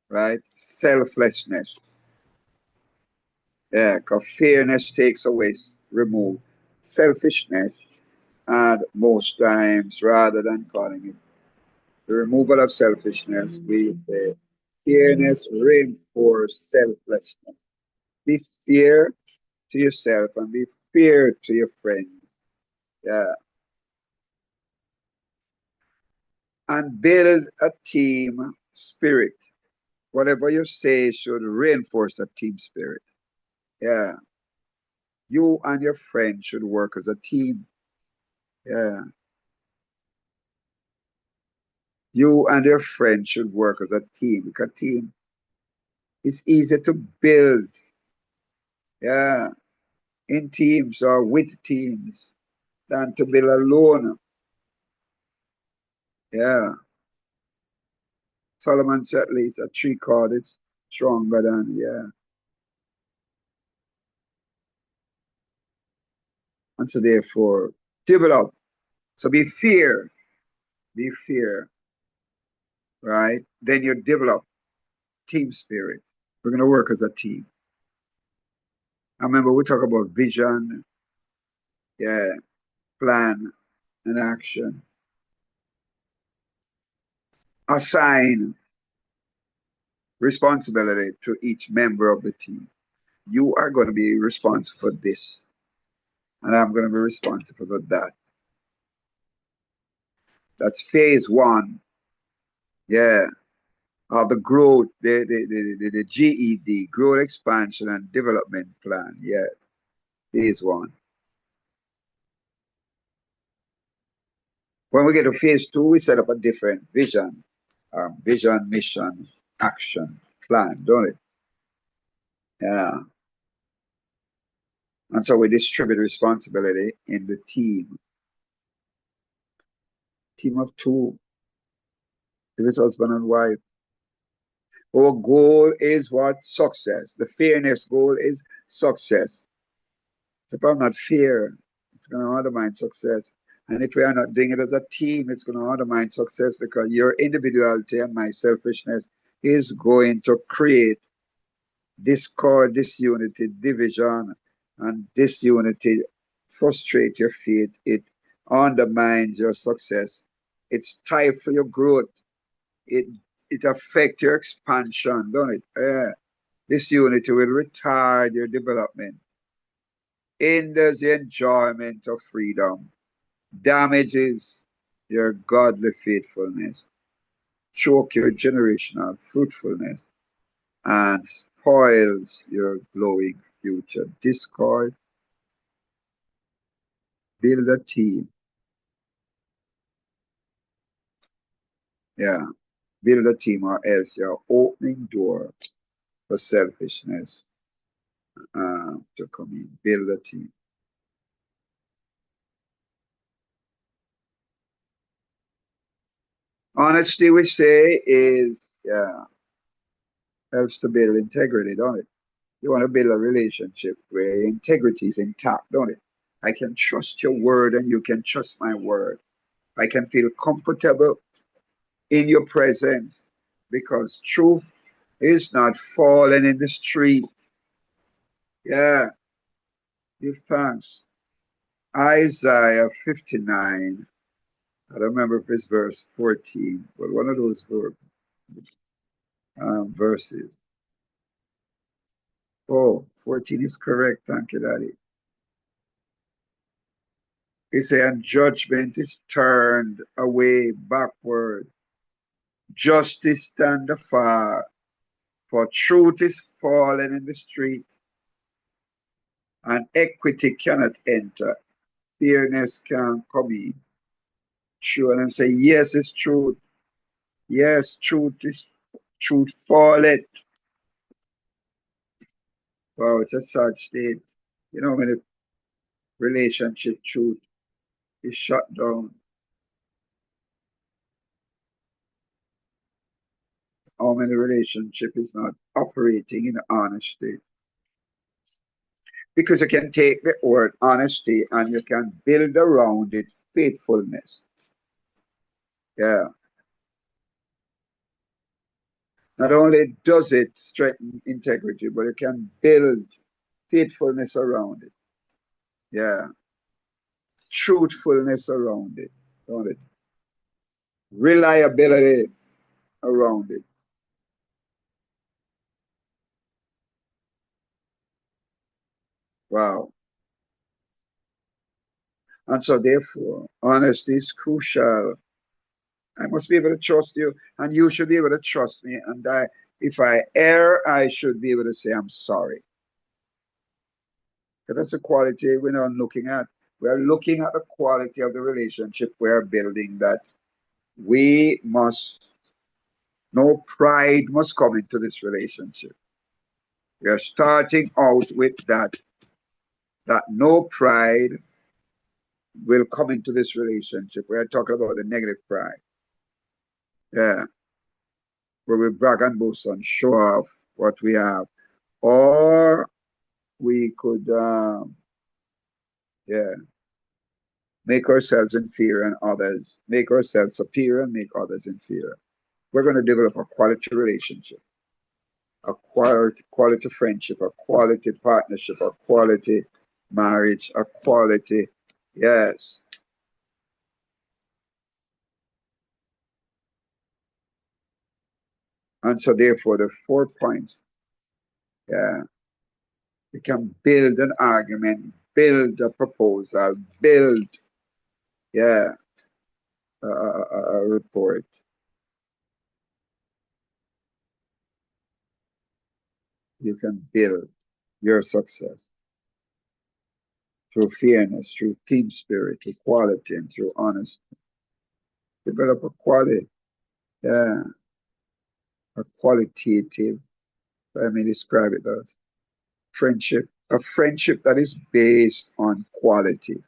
Speaker 1: right, selflessness. Yeah, because fairness takes away, remove selfishness. And most times, rather than calling it the removal of selfishness, we say fairness reinforces selflessness. Be fair to yourself and be fair to your friend. Yeah. And build a team spirit. Whatever you say should reinforce a team spirit. Yeah. You and your friend should work as a team. Yeah. You and your friend should work as a team. Because a team is easier to build. Yeah. In teams or with teams than to build alone. Yeah. Solomon said at least a tree cord is stronger than, yeah. And so therefore, develop. So be fair, right? Then you develop team spirit. We're going to work as a team. I remember we talk about vision, yeah, plan and action. Assign responsibility to each member of the team. You are going to be responsible for this, and I'm going to be responsible for that. That's phase one. Yeah. Of the growth, the GED, growth expansion and development plan. Yeah. Phase one. When we get to phase two, we set up a different vision, vision, mission, action, plan, don't it? Yeah. And so we distribute responsibility in the team of two, if it's husband and wife. Our goal is what? Success. The fairness goal is success. So if I'm not fair, it's going to undermine success. And if we are not doing it as a team, it's going to undermine success because your individuality and my selfishness is going to create discord, disunity, division, and disunity frustrate your faith. It undermines your success. It stifles your growth. It it affects your expansion, don't it? Disunity will retard your development, hinders the enjoyment of freedom, damages your godly faithfulness, choke your generational fruitfulness, and spoils your glowing future. Discord, build a team. Yeah, build a team or else you're opening door for selfishness to come in. Build a team. Honesty, we say, is, yeah, helps to build integrity, don't it? You want to build a relationship where integrity is intact, don't it? I can trust your word and you can trust my word. I can feel comfortable in your presence because truth is not falling in the street. Yeah, give thanks. Isaiah 59, I don't remember if it's verse 14, but one of those verses. Oh, 14 is correct. Thank you, Daddy. It says, and judgment is turned away backward. Justice stand afar, for truth is fallen in the street, and equity cannot enter. Fairness can come in. True, and I'm saying, yes, it's truth. Yes, truth falleth. Wow, it's a sad state. You know, when the relationship truth is shut down, how many relationship is not operating in honesty. Because you can take the word honesty and you can build around it faithfulness. Yeah. Not only does it strengthen integrity, but you can build faithfulness around it. Yeah. Truthfulness around it. Around it. Reliability around it. Wow. And so therefore, honesty is crucial. I must be able to trust you, and you should be able to trust me. And if I err, I should be able to say I'm sorry. Because that's the quality we're not looking at. We're looking at the quality of the relationship we're building, that we must, no pride must come into this relationship. We are starting out with that no pride will come into this relationship. We're talking about the negative pride. Yeah. Where we brag and boast and show off what we have. Or we could, yeah, make ourselves inferior and others, make ourselves superior and make others inferior. We're going to develop a quality relationship, a quality friendship, a quality partnership, a quality marriage, a quality, yes. And so therefore the 4 points, yeah, you can build an argument, build a proposal, build, yeah, a report. You can build your success through fairness, through team spirit, through quality, and through honesty. Develop a quality, yeah, a qualitative, let me describe it as friendship, A friendship that is based on quality.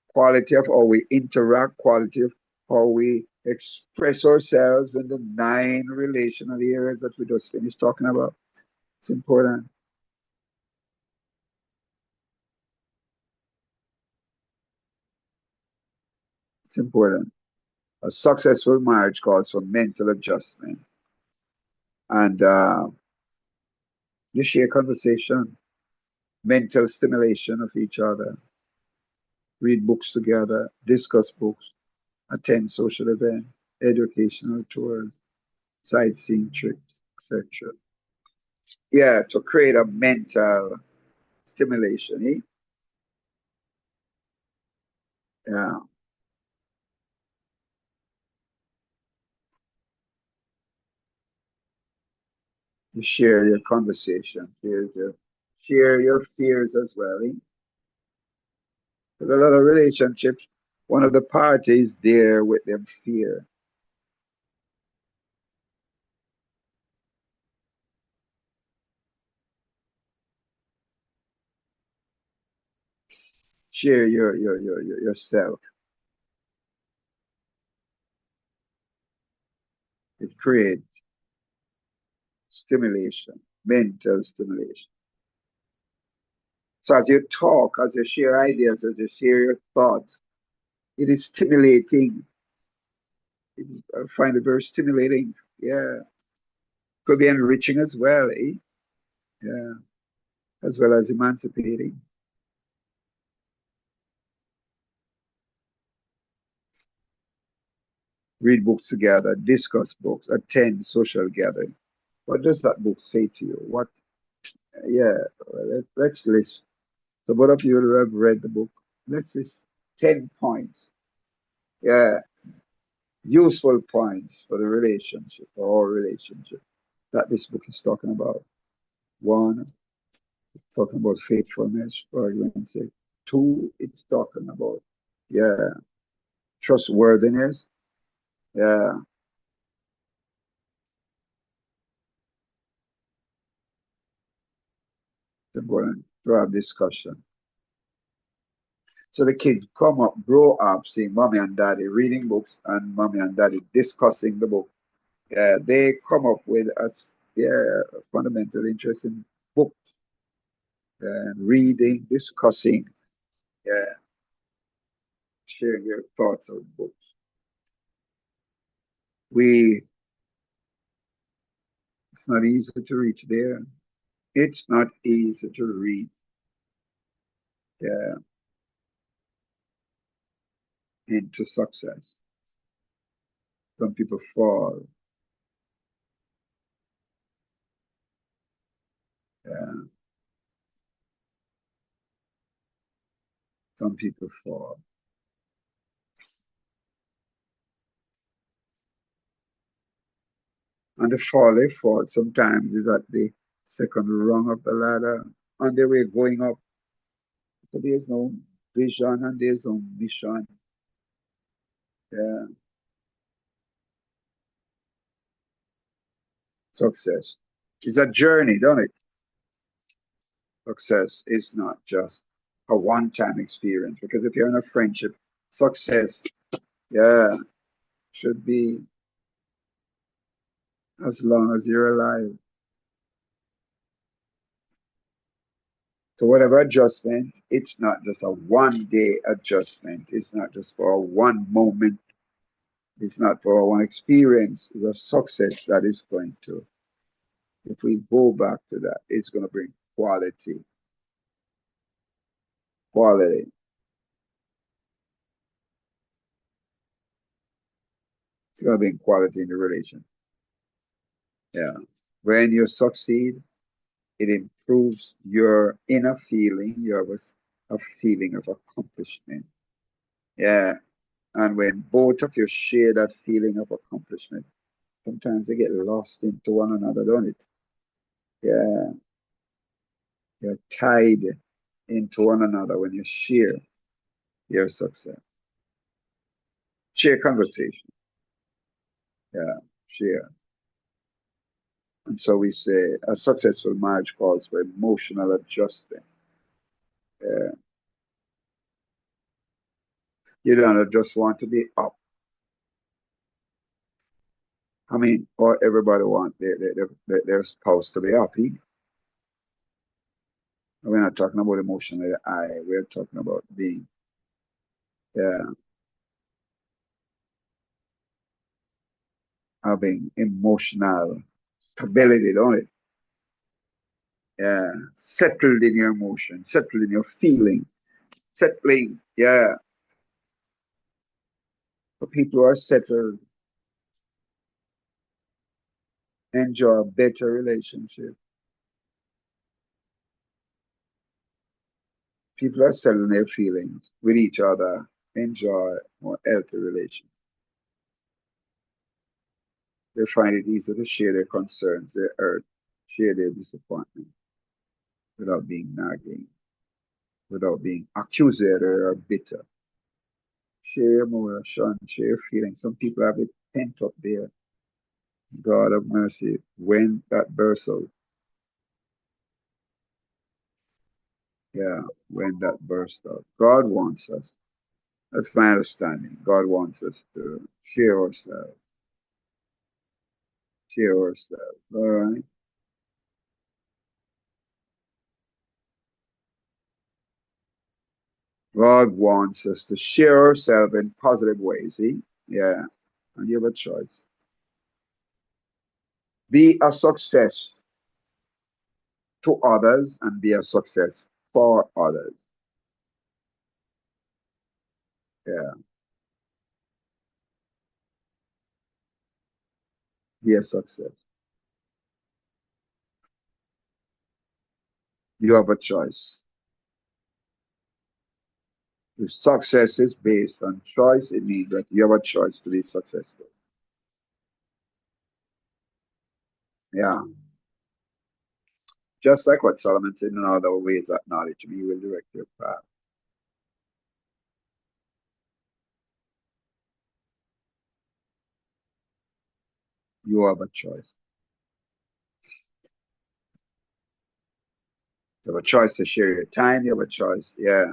Speaker 1: Quality of how we interact, quality of how we express ourselves in the 9 relational areas that we just finished talking about. It's important. It's important. A successful marriage calls for mental adjustment and you share conversation, mental stimulation of each other, read books together, discuss books, attend social events, educational tours, sightseeing trips, etc. Yeah, to create a mental stimulation. Eh? Yeah, you share your conversation, share your fears as well. Eh? There's a lot of relationships. One of the parties there with them fear. Share yourself. It creates stimulation, mental stimulation. So as you talk, as you share ideas, as you share your thoughts, it is stimulating. I find it very stimulating. Yeah. Could be enriching as well, eh? Yeah. As well as emancipating. Read books together, discuss books, attend social gatherings. What does that book say to you? What, yeah, let's list. So both of you who have read the book, let's list 10 points. Yeah, useful points for the relationship, or our relationship that this book is talking about. One, talking about faithfulness, for argument's sake. Two, it's talking about, yeah, trustworthiness. Yeah, it's important to have discussion. So the kids come up, grow up, seeing mommy and daddy reading books and mommy and daddy discussing the book. Yeah, they come up with a yeah, fundamental interest in books and reading, discussing, yeah, sharing their thoughts on books. It's not easy to reach there. It's not easy to read. Yeah, into success. Some people fall. Yeah, some people fall. And the fall they fall sometimes is at the second rung of the ladder on their way going up. But there's no vision and there's no mission. Yeah, success. It's a journey, don't it? Success is not just a one-time experience. Because if you're in a friendship, success, yeah, should be as long as you're alive. So whatever adjustment, it's not just a one-day adjustment. It's not just for a one moment. It's not for one experience. It's a success that is going to, if we go back to that, it's going to bring quality. Quality. It's going to bring quality in the relation. Yeah. When you succeed, it improves your inner feeling. You have a feeling of accomplishment. Yeah. And when both of you share that feeling of accomplishment, sometimes they get lost into one another, don't it? Yeah. You're tied into one another when you share your success. Share conversation. Yeah. Share. And so we say a successful marriage calls for emotional adjustment. Yeah. You don't just want to be up. I mean, or everybody want their spouse to be happy. We're not talking about emotionally I. We're talking about being, yeah, having emotional stability, don't it? Yeah. Settled in your emotion, settled in your feeling, settling. Yeah. For people who are settled, enjoy a better relationship. People are settling their feelings with each other, enjoy more healthy relations. They find it easy to share their concerns, their hurt, share their disappointment without being nagging, without being accusatory or bitter. Share your emotion, share your feelings. Some people have it pent up there. God of mercy, when that bursts out, yeah, when that bursts out. God wants us. That's my understanding. God wants us to share ourselves. All right. God wants us to share ourselves in positive ways. See? Yeah. And you have a choice. Be a success to others and be a success for others. Yeah. Be a success. You have a choice. If success is based on choice, it means that you have a choice to be successful. Yeah. Just like what Solomon said, in other ways that knowledge me will direct your path. You have a choice. You have a choice to share your time. You have a choice. Yeah.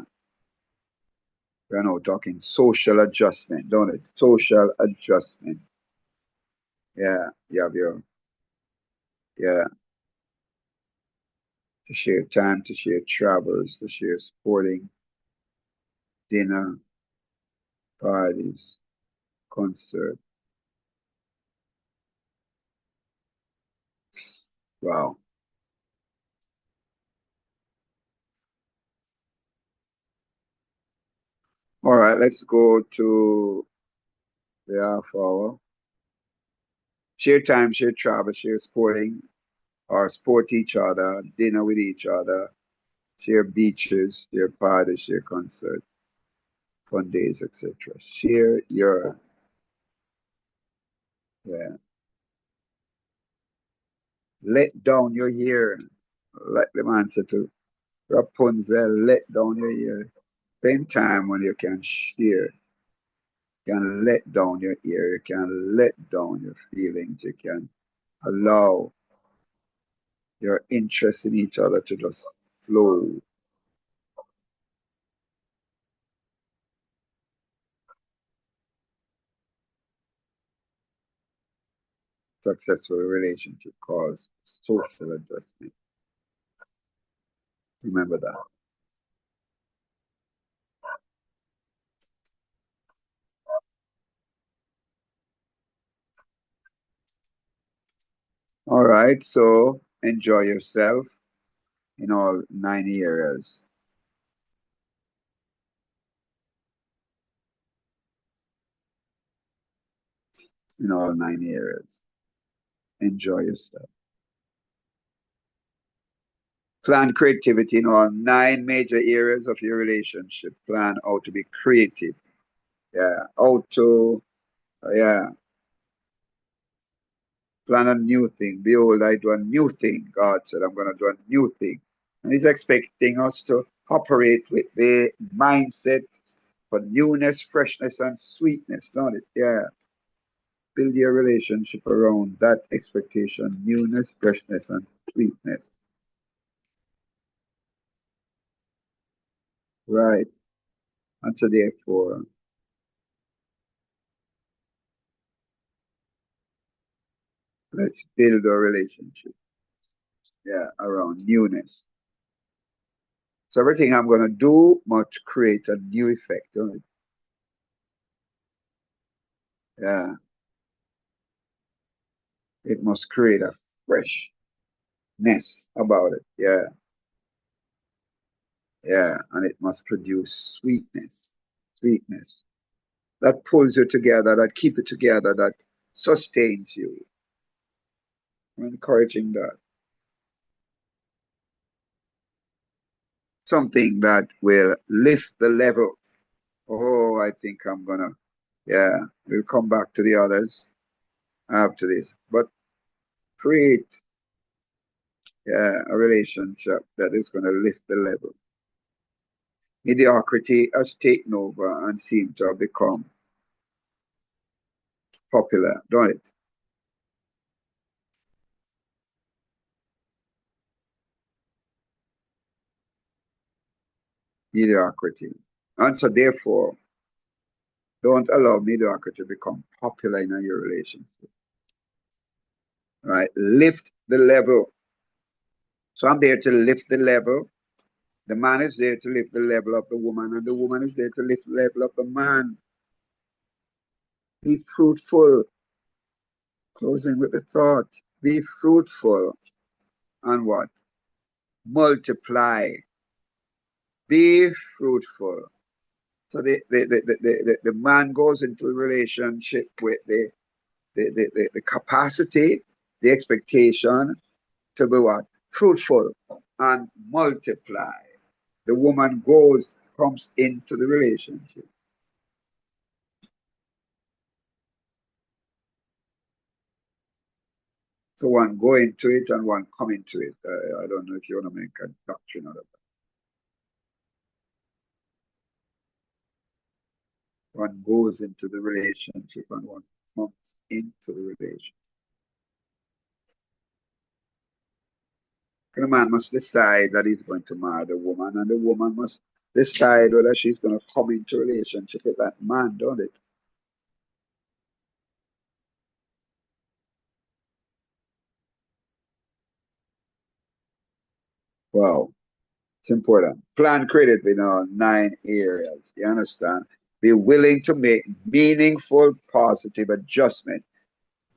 Speaker 1: We're now talking social adjustment, don't it? Social adjustment. Yeah. You have your, yeah, to share time, to share travels, to share sporting, dinner, parties, concert. Wow. All right, let's go to the half hour. Share time, share travel, share sporting, or sport each other, dinner with each other, share beaches, share parties, share concerts, fun days, etc. Share your, yeah, let down your hair, like the man said to Rapunzel, let down your hair. Spend time when you can share. You can let down your ear. You can let down your feelings. You can allow your interest in each other to just flow. Successful relationship cause social adjustment. Remember that. All right. So enjoy yourself in all 9 areas. In all 9 areas. Enjoy yourself. Plan creativity in all 9 major areas of your relationship. Plan how to be creative. Yeah. How to, yeah, plan a new thing. Behold, I do a new thing. God said, I'm going to do a new thing. And He's expecting us to operate with the mindset for newness, freshness, and sweetness, don't it? Yeah. Build your relationship around that expectation, newness, freshness, and sweetness. Right. And so therefore, let's build a relationship. Yeah, around newness. So everything I'm gonna do must create a new effect on it. Yeah. It must create a freshness about it. Yeah. Yeah. And it must produce sweetness. Sweetness. That pulls you together, that keep it together, that sustains you. I'm encouraging that. Something that will lift the level. Oh, I think I'm gonna, yeah, we'll come back to the others after this. But create, yeah, a relationship that is gonna lift the level. Mediocrity has taken over and seemed to have become popular, don't it? Mediocrity. And so therefore, don't allow mediocrity to become popular in your relationship. Right? Lift the level. So I'm there to lift the level. The man is there to lift the level of the woman, and the woman is there to lift the level of the man. Be fruitful. Closing with the thought. Be fruitful and what? Multiply. Be fruitful. So the man goes into a relationship with the capacity, the expectation to be what? Fruitful and multiply. The woman comes into the relationship. So one go into it and one come into it. I don't know if you want to make a doctrine out of that. One goes into the relationship and one comes into the relationship. The man must decide that he's going to marry the woman, and the woman must decide whether she's going to come into a relationship with that man, don't it? Wow, it's important. Plan created in our 9 areas. You understand? Be willing to make meaningful, positive adjustment.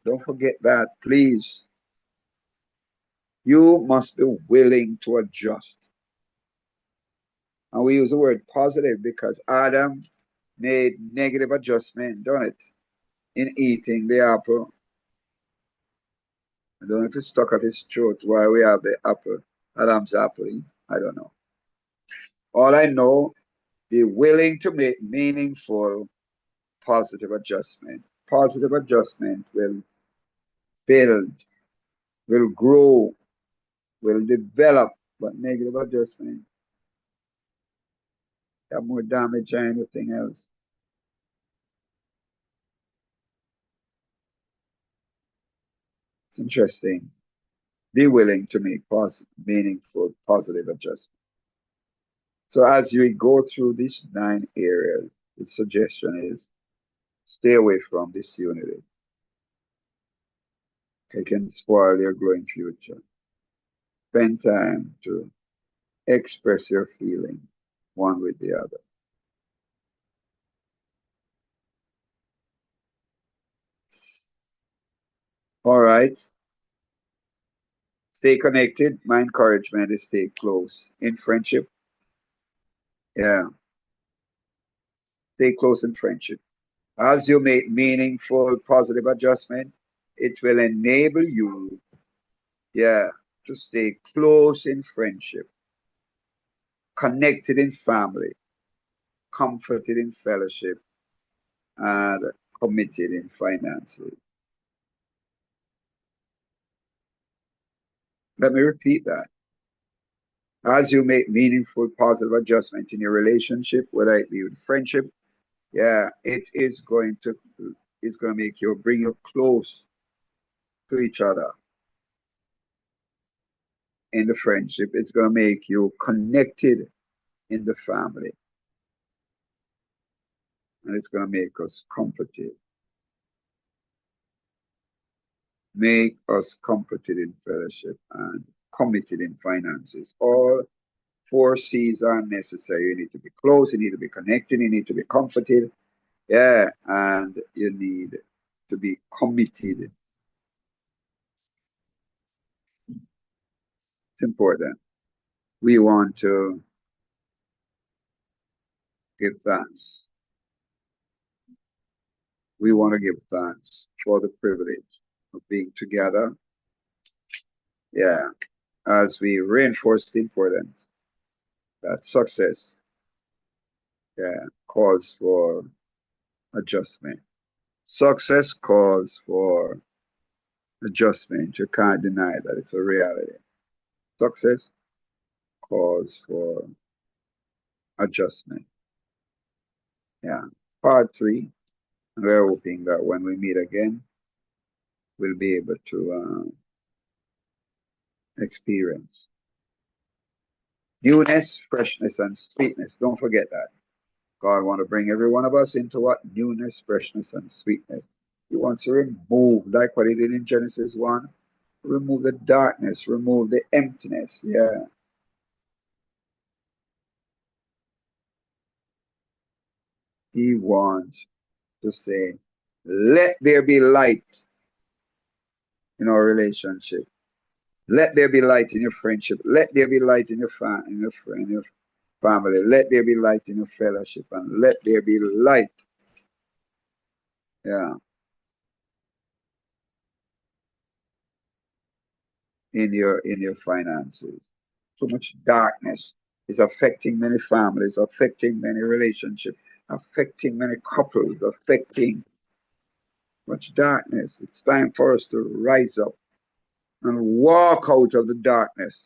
Speaker 1: Don't forget that, please. You must be willing to adjust. And we use the word positive because Adam made negative adjustment, don't it? In eating the apple. I don't know if it's stuck at his throat while we have the apple, Adam's apple. I don't know. All I know, be willing to make meaningful, positive adjustment. Positive adjustment will build, will grow, will develop, but negative adjustment have more damage than anything else. It's interesting. Be willing to make meaningful, positive adjustment. So as we go through these 9 areas, the suggestion is stay away from disunity. It can spoil your glowing future. Spend time to express your feeling one with the other. All right. Stay connected. My encouragement is stay close in friendship. Yeah. Stay close in friendship. As you make meaningful, positive adjustment, it will enable you, yeah, to stay close in friendship, connected in family, comforted in fellowship, and committed in finances. Let me repeat that. As you make meaningful, positive adjustment in your relationship, whether it be with friendship, yeah, it's going to make you bring you close to each other in the friendship. It's going to make you connected in the family. and it's going to make us comforted. Make us comforted in fellowship and committed in finances. All four C's are necessary. You need to be close, you need to be connected, you need to be comforted. Yeah, and you need to be committed. It's important. We want to give thanks. We want to give thanks for the privilege of being together. Yeah, as we reinforce the importance that success, yeah, calls for adjustment. Success calls for adjustment. You can't deny that it's a reality. Success calls for adjustment. Yeah. Part three, and we're hoping that when we meet again, we'll be able to experience newness, freshness, and sweetness. Don't forget that. God wants to bring every one of us into what? Newness, freshness, and sweetness. He wants to remove, like what he did in Genesis 1, remove the darkness, remove the emptiness. Yeah. He wants to say, let there be light in our relationship. Let there be light in your friendship. Let there be light in your in your family. Let there be light in your fellowship, and let there be light. Yeah, in your finances. So much darkness is affecting many families, affecting many relationships, affecting many couples, affecting much darkness. It's time for us to rise up and walk out of the darkness.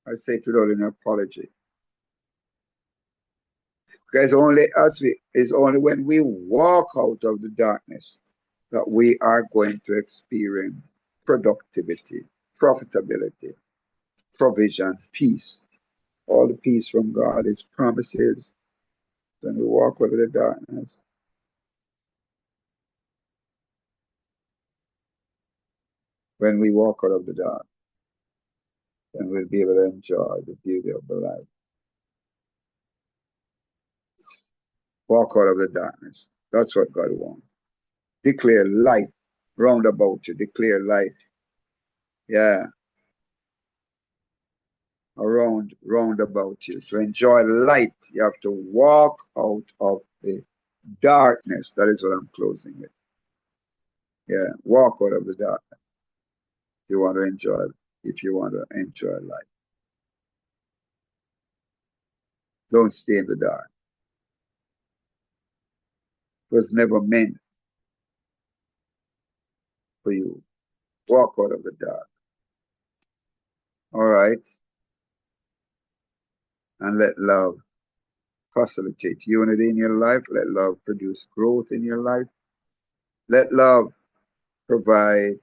Speaker 1: I say to Lord in apology. Because only us is only when we walk out of the darkness that we are going to experience productivity, profitability, provision, peace. All the peace from God is promises when we walk out of the darkness. When we walk out of the dark, then we'll be able to enjoy the beauty of the light. Walk out of the darkness. That's what God wants. Declare light round about you. Declare light. Yeah. Round about you. To enjoy light, you have to walk out of the darkness. That is what I'm closing with. Yeah. Walk out of the darkness. You want to enjoy, if you want to enjoy light. Don't stay in the dark. It was never meant for you. Walk out of the dark. All right. And let love facilitate unity in your life. Let love produce growth in your life. Let love provide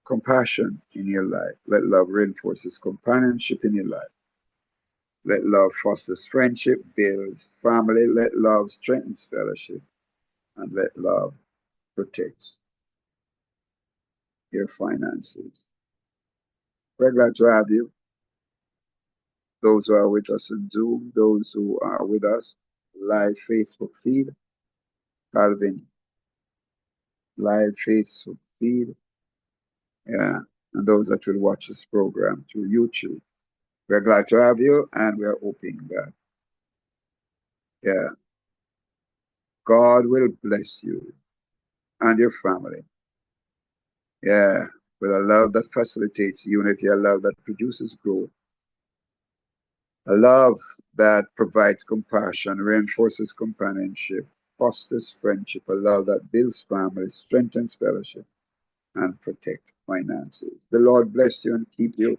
Speaker 1: compassion in your life. Let love reinforces companionship in your life. Let love fosters friendship, builds family. Let love strengthens fellowship. And let love protects your finances. We're glad to have you. Those who are with us on Zoom, those who are with us live Facebook feed, Calvin, live Facebook feed, yeah, and those that will watch this program through YouTube. We're glad to have you, and we're hoping that, yeah, God will bless you and your family. Yeah, with a love that facilitates unity, a love that produces growth, a love that provides compassion, reinforces companionship, fosters friendship, a love that builds family, strengthens fellowship, and protects finances. The Lord bless you and keep you.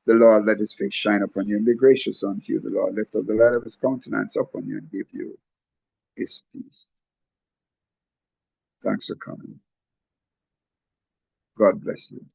Speaker 1: The Lord let his face shine upon you and be gracious unto you. The Lord lift up the light of his countenance upon you and give you his peace. Thanks for coming. God bless you.